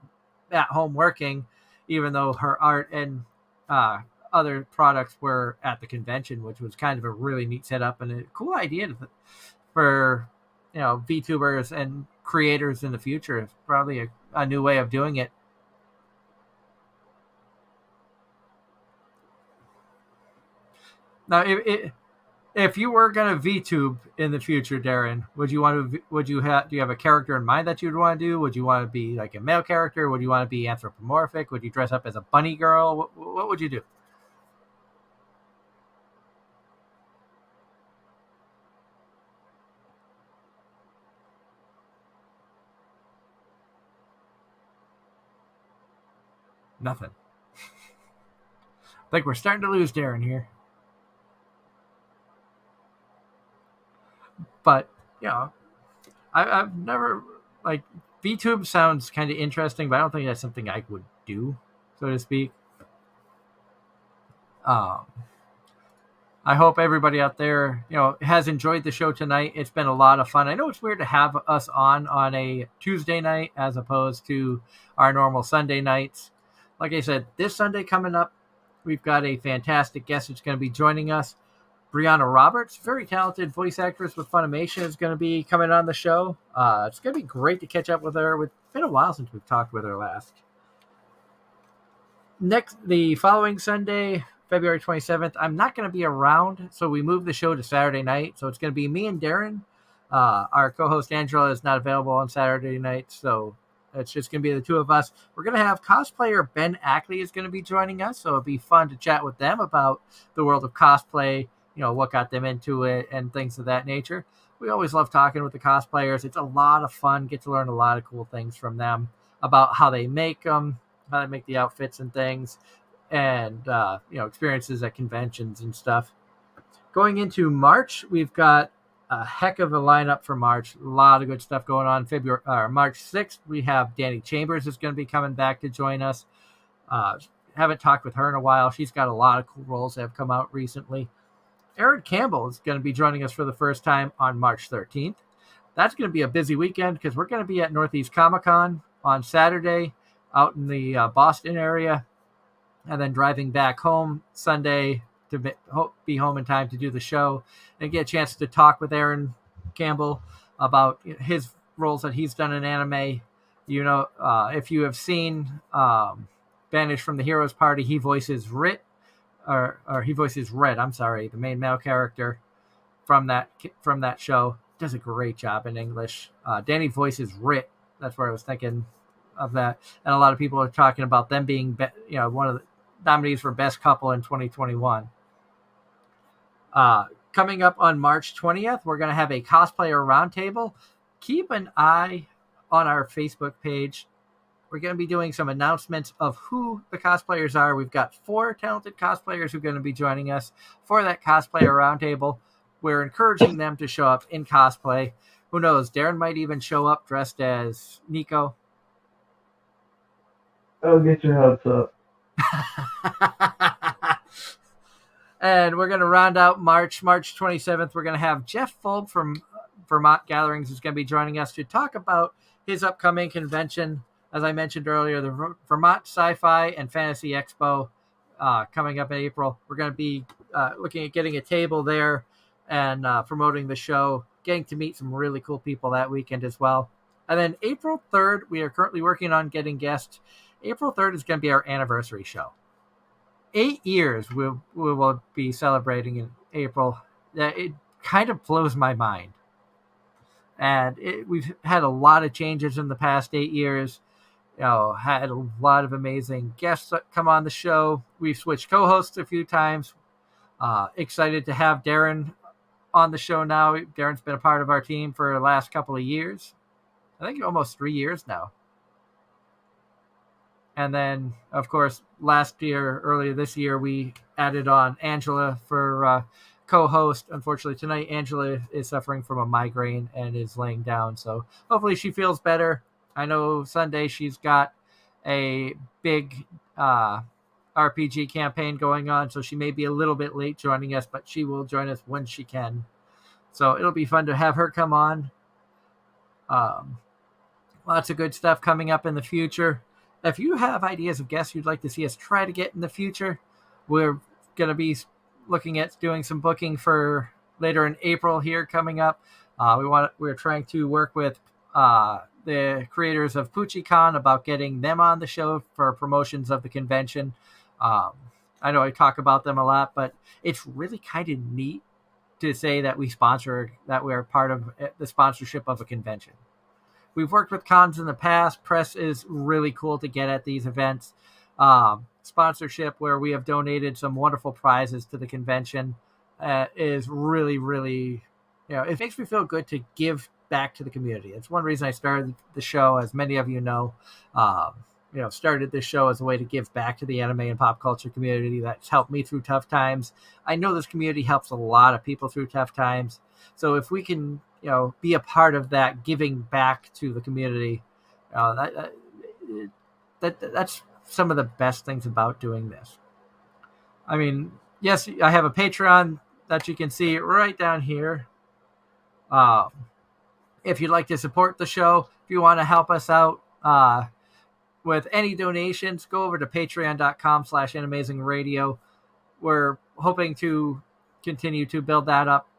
at home working, even though her art and uh, other products were at the convention, which was kind of a really neat setup and a cool idea for VTubers and creators in the future. It's probably a new way of doing it. Now, if you were gonna VTube in the future, Darren, would you want to? Would you have? Do you have a character in mind that you'd want to do? Would you want to be like a male character? Would you want to be anthropomorphic? Would you dress up as a bunny girl? What would you do? Nothing. I think we're starting to lose Darren here. But I've never like VTube sounds kind of interesting, but I don't think that's something I would do, so to speak. Um, I hope everybody out there, has enjoyed the show tonight. It's been a lot of fun. I know it's weird to have us on a Tuesday night as opposed to our normal Sunday nights. Like I said, this Sunday coming up, we've got a fantastic guest that's going to be joining us. Brianna Roberts, very talented voice actress with Funimation, is going to be coming on the show. It's going to be great to catch up with her. It's been a while since we've talked with her last. The following Sunday, February 27th, I'm not going to be around, so we moved the show to Saturday night. So it's going to be me and Darren. Our co-host Angela is not available on Saturday night, so it's just going to be the two of us. We're going to have cosplayer Ben Ackley is going to be joining us, so it'll be fun to chat with them about the world of cosplay, what got them into it, and things of that nature. We always love talking with the cosplayers. It's a lot of fun. Get to learn a lot of cool things from them about how they make them, how they make the outfits and things, and experiences at conventions and stuff. Going into March, we've got a heck of a lineup for March. A lot of good stuff going on. March 6th, we have Danny Chambers is going to be coming back to join us. Haven't talked with her in a while. She's got a lot of cool roles that have come out recently. Aaron Campbell is going to be joining us for the first time on March 13th. That's going to be a busy weekend because we're going to be at Northeast Comic Con on Saturday out in the Boston area, and then driving back home Sunday to be home in time to do the show and get a chance to talk with Aaron Campbell about his roles that he's done in anime. If you have seen Banished from the Heroes Party, he voices Rit, or he voices Red. I'm sorry, the main male character from that show. Does a great job in English. Danny voices Rit. That's where I was thinking of that. And a lot of people are talking about them being, one of the nominees for Best Couple in 2021. Coming up on March 20th, we're going to have a cosplayer roundtable. Keep an eye on our Facebook page we're going to be doing some announcements of who the cosplayers are. We've got 4 talented cosplayers who are going to be joining us for that cosplayer roundtable. We're encouraging them to show up in cosplay. Who knows? Darren might even show up dressed as Nico. Oh, get your hopes up. And we're going to round out March 27th. We're going to have Jeff Fulb from Vermont Gatherings is going to be joining us to talk about his upcoming convention. As I mentioned earlier, the Vermont Sci-Fi and Fantasy Expo coming up in April. We're going to be looking at getting a table there and promoting the show, getting to meet some really cool people that weekend as well. And then April 3rd, we are currently working on getting guests. April 3rd is going to be our anniversary show. 8 years we will be celebrating in April. It kind of blows my mind. And we've had a lot of changes in the past 8 years. Had a lot of amazing guests come on the show. We've switched co-hosts a few times. Excited to have Darren on the show now. Darren's been a part of our team for the last couple of years. I think almost 3 years now. And then, of course, earlier this year, we added on Angela for co-host. Unfortunately, tonight, Angela is suffering from a migraine and is laying down. So hopefully she feels better. I know Sunday she's got a big RPG campaign going on, so she may be a little bit late joining us, but she will join us when she can. So it'll be fun to have her come on. Lots of good stuff coming up in the future. If you have ideas of guests you'd like to see us try to get in the future, we're going to be looking at doing some booking for later in April here coming up. We're trying to work with the creators of PucciCon about getting them on the show for promotions of the convention. I know I talk about them a lot, but it's really kind of neat to say that we're part of the sponsorship of a convention. We've worked with cons in the past. Press is really cool to get at these events. Sponsorship where we have donated some wonderful prizes to the convention is really, really, it makes me feel good to give back to the community. It's one reason I started the show, as many of you know. Started this show as a way to give back to the anime and pop culture community that's helped me through tough times. I know this community helps a lot of people through tough times. So if we can, be a part of that giving back to the community, that's some of the best things about doing this. I mean, yes, I have a Patreon that you can see right down here. If you'd like to support the show, if you want to help us out with any donations, go over to patreon.com/Anime-Zing Radio. We're hoping to continue to build that up.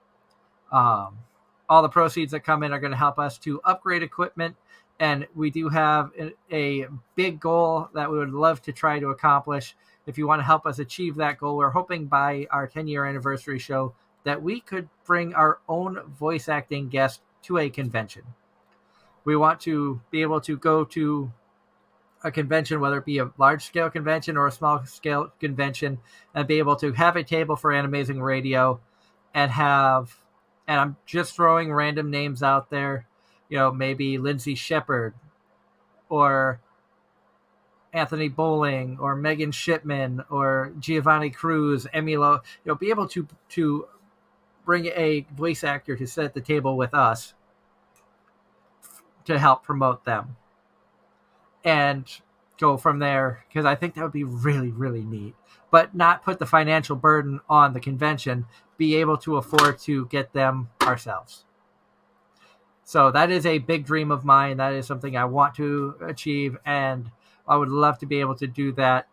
All the proceeds that come in are going to help us to upgrade equipment. And we do have a big goal that we would love to try to accomplish. If you want to help us achieve that goal, we're hoping by our 10-year anniversary show that we could bring our own voice acting guest to a convention. We want to be able to go to a convention, whether it be a large-scale convention or a small-scale convention, and be able to have a table for Anime-Zing Radio and I'm just throwing random names out there, maybe Lindsay Shepard or Anthony Bowling or Megan Shipman or Giovanni Cruz, Emilo, be able to bring a voice actor to sit at the table with us to help promote them and go from there, because I think that would be really, really neat, but not put the financial burden on the convention, be able to afford to get them ourselves. So that is a big dream of mine. That is something I want to achieve, and I would love to be able to do that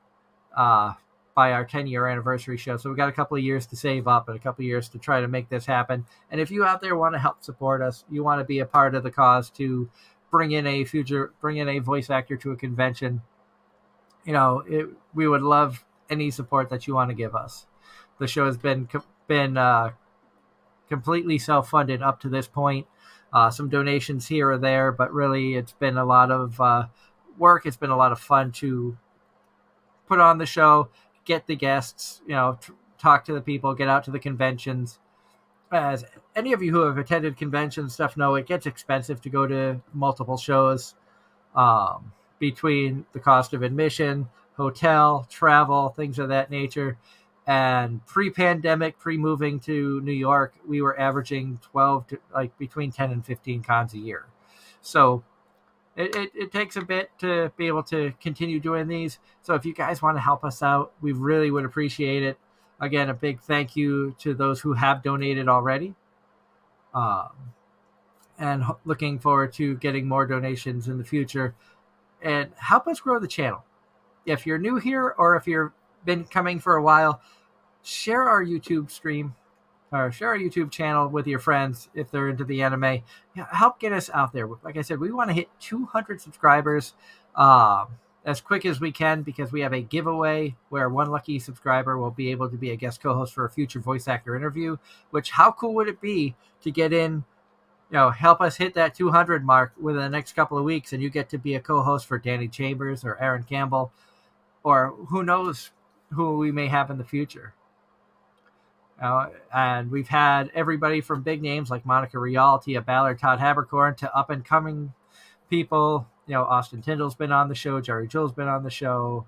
by our 10-year anniversary show. So we've got a couple of years to save up and a couple of years to try to make this happen. And if you out there want to help support us, you want to be a part of the cause to bring in a voice actor to a convention, we would love any support that you want to give us. The show has been completely self-funded up to this point. Some donations here or there, but really it's been a lot of work. It's been a lot of fun to put on the show, get the guests, talk to the people, get out to the conventions. As any of you who have attended conventions stuff know, it gets expensive to go to multiple shows. between the cost of admission, hotel, travel, things of that nature. And pre-pandemic, pre-moving to New York, we were averaging 12 to like between 10 and 15 cons a year. So it takes a bit to be able to continue doing these. So if you guys want to help us out, we really would appreciate it. Again, a big thank you to those who have donated already. Um, and looking forward to getting more donations in the future and help us grow the channel. If you're new here or if you've been coming for a while, share our YouTube stream or share our YouTube channel with your friends if they're into the anime. Help get us out there. Like I said, we want to hit 200 subscribers as quick as we can because we have a giveaway where one lucky subscriber will be able to be a guest co-host for a future voice actor interview. Which, how cool would it be to get in, help us hit that 200 mark within the next couple of weeks, and you get to be a co-host for Danny Chambers or Aaron Campbell, or who knows who we may have in the future. And we've had everybody from big names like Monica Rial, Tia Ballard, Todd Habercorn to up and coming people. Austin Tyndall's been on the show, Jerry Joel's been on the show.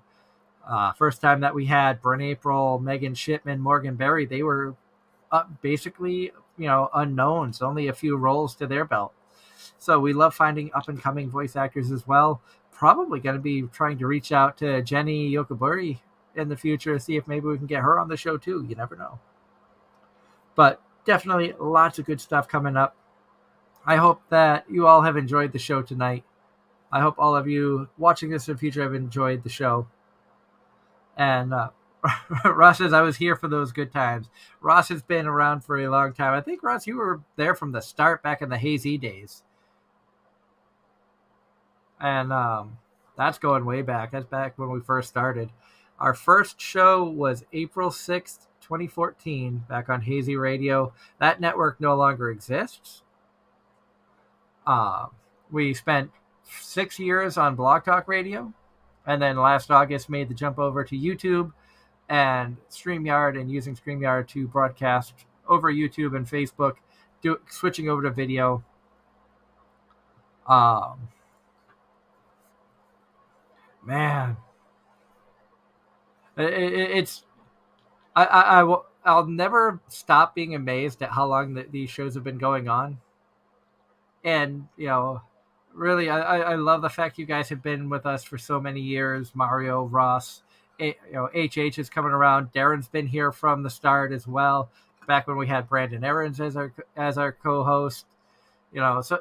First time that we had Bryn April, Megan Shipman, Morgan Berry, they were basically unknowns, only a few roles to their belt. So we love finding up and coming voice actors as well. Probably going to be trying to reach out to Jenny Yokoburi in the future, see if maybe we can get her on the show too. You never know. But definitely lots of good stuff coming up. I hope that you all have enjoyed the show tonight. I hope all of you watching this in the future have enjoyed the show. And Ross says, I was here for those good times. Ross has been around for a long time. I think, Ross, you were there from the start back in the Hazy days. And that's going way back. That's back when we first started. Our first show was April 6th, 2014, back on Hazy Radio. That network no longer exists. We spent 6 years on Blog Talk Radio, and then last August made the jump over to YouTube and StreamYard, and using StreamYard to broadcast over YouTube and Facebook, switching over to video. Man, it's I'll never stop being amazed at how long these shows have been going on. And, really, I love the fact you guys have been with us for so many years. Mario, Ross, HH is coming around. Darren's been here from the start as well. Back when we had Brandon Aarons as our co-host.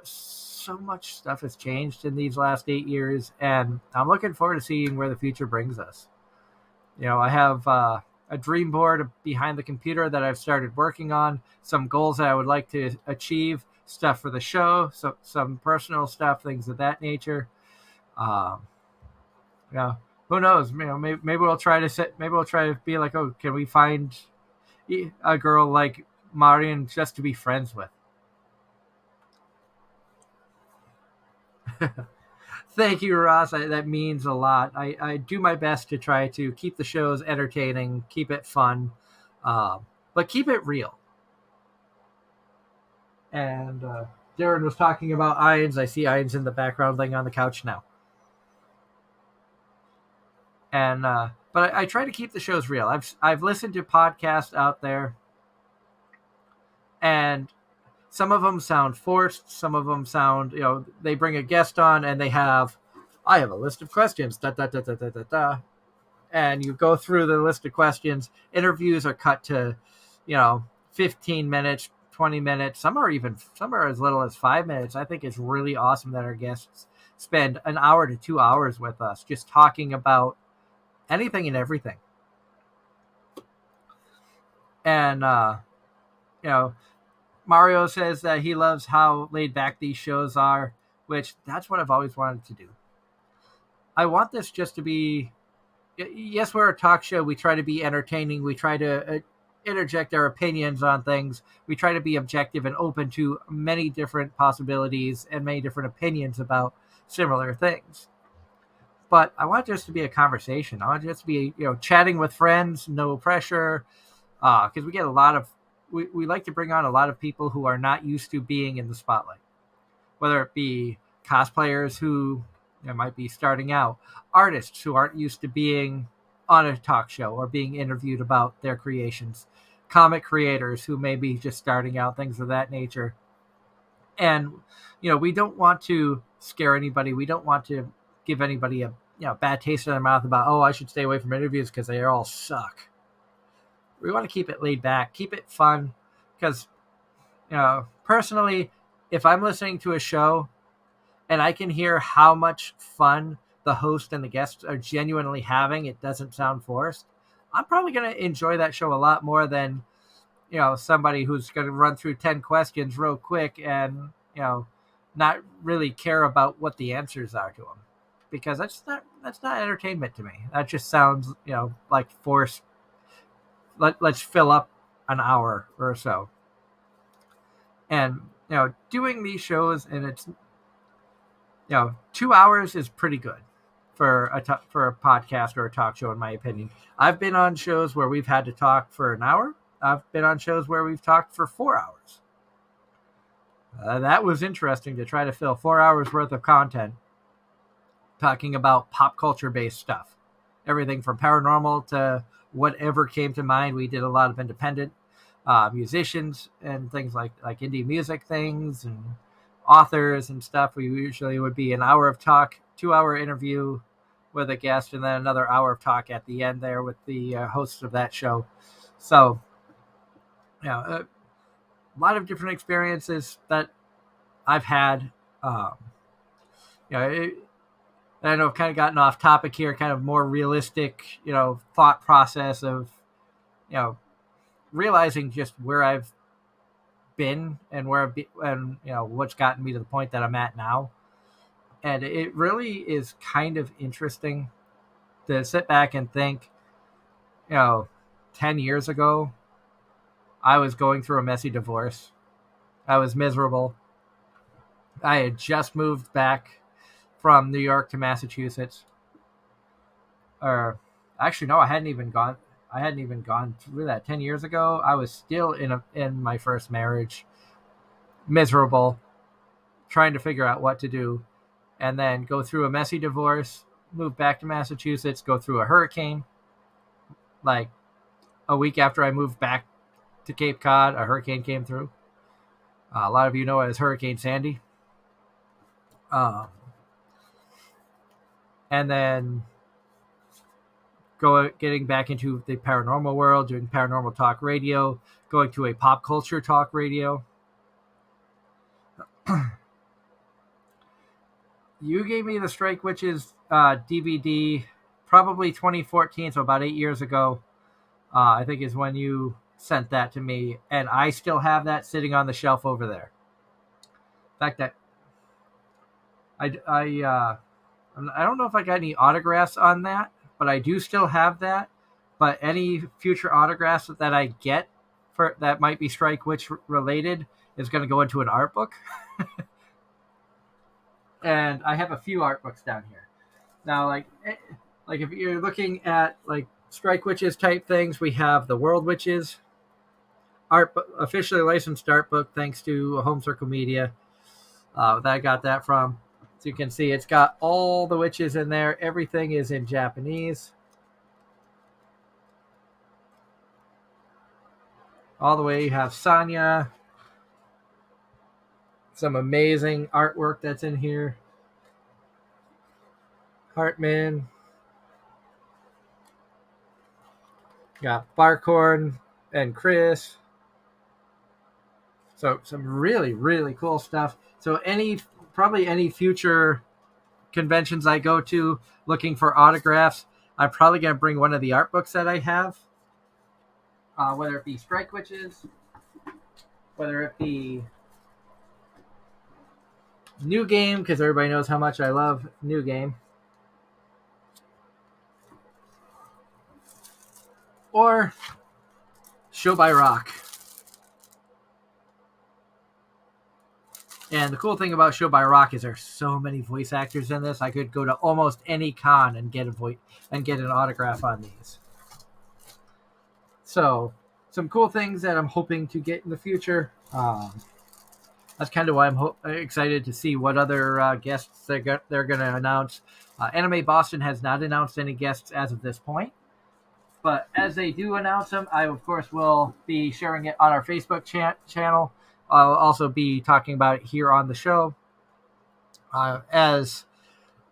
So much stuff has changed in these last 8 years, and I'm looking forward to seeing where the future brings us. I have a dream board behind the computer that I've started working on, some goals that I would like to achieve, stuff for the show, so some personal stuff, things of that nature. Who knows? Maybe we'll try to be like, oh, can we find a girl like Marion just to be friends with? Thank you, Ross. That means a lot. I do my best to try to keep the shows entertaining, keep it fun, but keep it real. And Darren was talking about Irons. I see Irons in the background laying on the couch now. And but I try to keep the shows real. I've listened to podcasts out there, and some of them sound forced. Some of them sound, they bring a guest on and I have a list of questions, da, da, da, da, da, da, da. And you go through the list of questions. Interviews are cut to, 15 minutes, 20 minutes. Some are as little as 5 minutes. I think it's really awesome that our guests spend an hour to 2 hours with us just talking about anything and everything. And, Mario says that he loves how laid back these shows are, which that's what I've always wanted to do. I want this just to be, yes, we're a talk show. We try to be entertaining. We try to interject our opinions on things. We try to be objective and open to many different possibilities and many different opinions about similar things. But I want this to be a conversation. I want it to be, chatting with friends, no pressure, because we get a lot of, we like to bring on a lot of people who are not used to being in the spotlight, whether it be cosplayers who It might be starting out. Artists who aren't used to being on a talk show or being interviewed about their creations. Comic creators who may be just starting out, things of that nature. And, we don't want to scare anybody. We don't want to give anybody a bad taste in their mouth about, oh, I should stay away from interviews because they all suck. We want to keep it laid back, keep it fun, because, personally, if I'm listening to a show and I can hear how much fun the host and the guests are genuinely having, it doesn't sound forced, I'm probably going to enjoy that show a lot more than, somebody who's going to run through 10 questions real quick and, not really care about what the answers are to them. Because that's not entertainment to me. That just sounds, like forced. Let's fill up an hour or so. And, doing these shows, and it's, 2 hours is pretty good for a podcast or a talk show, in my opinion. I've been on shows where we've had to talk for an hour. I've been on shows where we've talked for 4 hours. That was interesting to try to fill 4 hours worth of content talking about pop culture based stuff. Everything from paranormal to whatever came to mind. We did a lot of independent musicians and things like indie music things and authors and stuff. We usually would be an hour of talk, 2-hour interview with a guest, and then another hour of talk at the end there with the host of that show. So, a lot of different experiences that I've had. I know I've kind of gotten off topic here, kind of more realistic, thought process of, realizing just where I've been and and what's gotten me to the point that I'm at now. And it really is kind of interesting to sit back and think, 10 years ago, I was going through a messy divorce. I was miserable. I had just moved back from New York to Massachusetts. Or actually, no, I hadn't even gone through that. 10 years ago, I was still in my first marriage, miserable, trying to figure out what to do, and then go through a messy divorce, move back to Massachusetts, go through a hurricane. Like a week after I moved back to Cape Cod, a hurricane came through. A lot of you know it as Hurricane Sandy. And then getting back into the paranormal world, doing paranormal talk radio, going to a pop culture talk radio. You gave me the Strike Witches DVD probably 2014, so about 8 years ago. I think is when you sent that to me, and I still have that sitting on the shelf over there. In fact, that I don't know if I got any autographs on that, but I do still have that. But any future autographs that I get for that might be Strike Witch related is going to go into an art book. And I have a few art books down here. Now, like if you're looking at like Strike Witches type things, we have the World Witches officially licensed art book, thanks to Home Circle Media. That I got that from. So you can see it's got all the witches in there. Everything is in Japanese. All the way you have Sanya. Some amazing artwork that's in here. Hartman. Got Barkhorn and Chris. So some really, really cool stuff. So probably any future conventions I go to looking for autographs, I'm probably going to bring one of the art books that I have. Whether it be Strike Witches, whether it be New Game, because everybody knows how much I love New Game, or Show by Rock. And the cool thing about Show by Rock is there's so many voice actors in this. I could go to almost any con and get an autograph on these. So, some cool things that I'm hoping to get in the future. that's kind of why I'm excited to see what other guests they're going to announce. Anime Boston has not announced any guests as of this point, but as they do announce them, I of course will be sharing it on our Facebook channel. I'll also be talking about it here on the show. As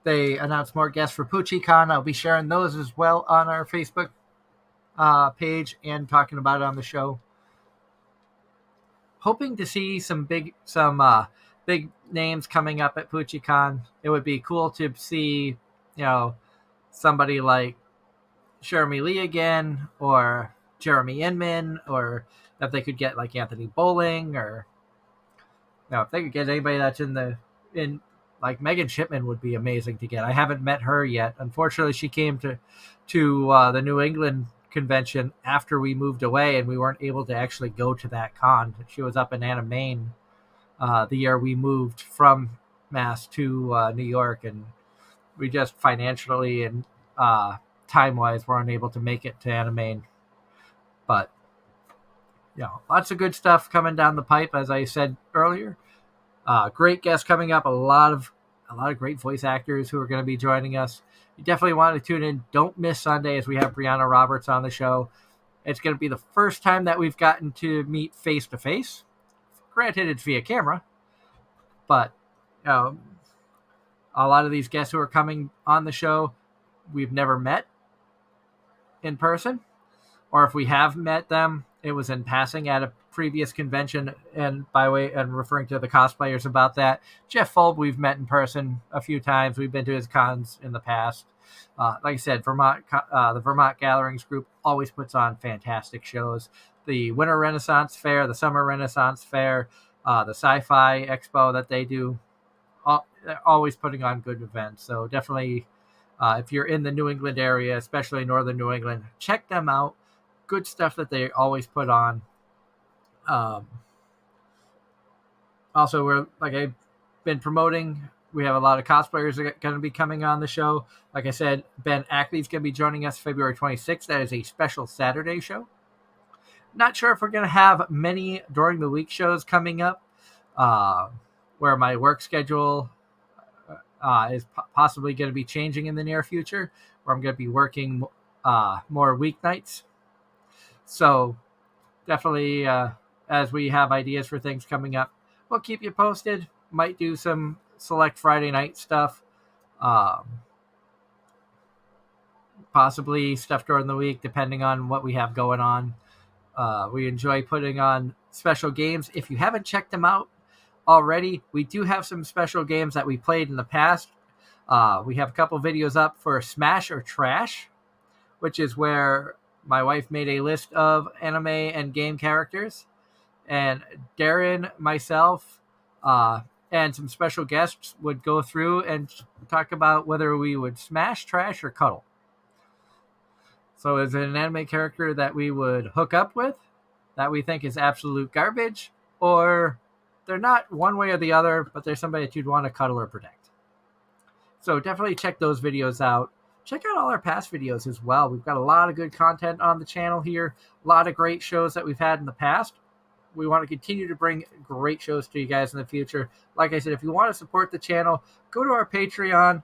they announce more guests for PuchiCon, I'll be sharing those as well on our Facebook page and talking about it on the show. Hoping to see some big names coming up at PuchiCon. It would be cool to see, somebody like Jeremy Lee again, or Jeremy Inman, or if they could get like Anthony Bowling, or if they could get anybody that's in like Megan Shipman would be amazing to get. I haven't met her yet. Unfortunately, she came to the New England convention after we moved away, and we weren't able to actually go to that con. She was up in Anime-Zing the year we moved from Mass to New York, and we just financially and time-wise were unable to make it to Anime-Zing. But lots of good stuff coming down the pipe, as I said earlier. Great guests coming up. A lot of great voice actors who are going to be joining us. You definitely want to tune in. Don't miss Sunday, as we have Brianna Roberts on the show. It's going to be the first time that we've gotten to meet face to face. Granted, it's via camera, but a lot of these guests who are coming on the show, we've never met in person, or if we have met them, it was in passing at a previous convention. And by way and referring to the cosplayers about that, Jeff Fulb we've met in person a few times. We've been to his cons in the past. Like I said, the Vermont Gatherings group always puts on fantastic shows. The Winter Renaissance Fair, the Summer Renaissance Fair, the Sci-Fi Expo that they do, they're always putting on good events. So definitely, if you're in the New England area, especially northern New England, check them out. Good stuff that they always put on. Also, I've been promoting, we have a lot of cosplayers that are going to be coming on the show. Like I said, Ben Ackley's going to be joining us February 26th. That is a special Saturday show. Not sure if we're going to have many during the week shows coming up, where my work schedule is possibly going to be changing in the near future, where I'm going to be working more weeknights. So definitely, as we have ideas for things coming up, we'll keep you posted. Might do some select Friday night stuff. Possibly stuff during the week, depending on what we have going on. We enjoy putting on special games. If you haven't checked them out already, we do have some special games that we played in the past. We have a couple videos up for Smash or Trash, which is where my wife made a list of anime and game characters, and Darren, myself, and some special guests would go through and talk about whether we would smash, trash, or cuddle. So is it an anime character that we would hook up with, that we think is absolute garbage, or they're not one way or the other, but they're somebody that you'd want to cuddle or protect? So definitely check those videos out. Check out all our past videos as well. We've got a lot of good content on the channel here, a lot of great shows that we've had in the past. We want to continue to bring great shows to you guys in the future. Like I said, if you want to support the channel, go to our Patreon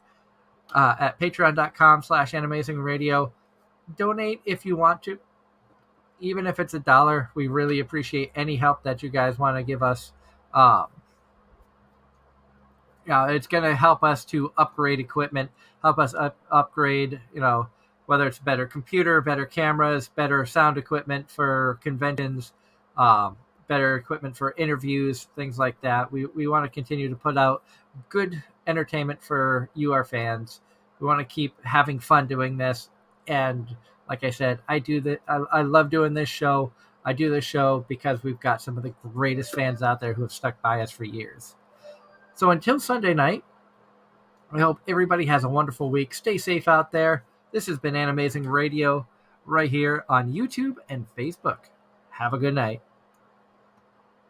at patreon.com/Anime-Zing Radio. Donate if you want to, even if it's $1. We really appreciate any help that you guys want to give us. It's going to help us to upgrade equipment, help us upgrade, whether it's better computer, better cameras, better sound equipment for conventions, better equipment for interviews, things like that. We want to continue to put out good entertainment for you, our fans. We want to keep having fun doing this. And like I said, I love doing this show. I do this show because we've got some of the greatest fans out there who have stuck by us for years. So until Sunday night, I hope everybody has a wonderful week. Stay safe out there. This has been Anime-Zing Radio right here on YouTube and Facebook. Have a good night.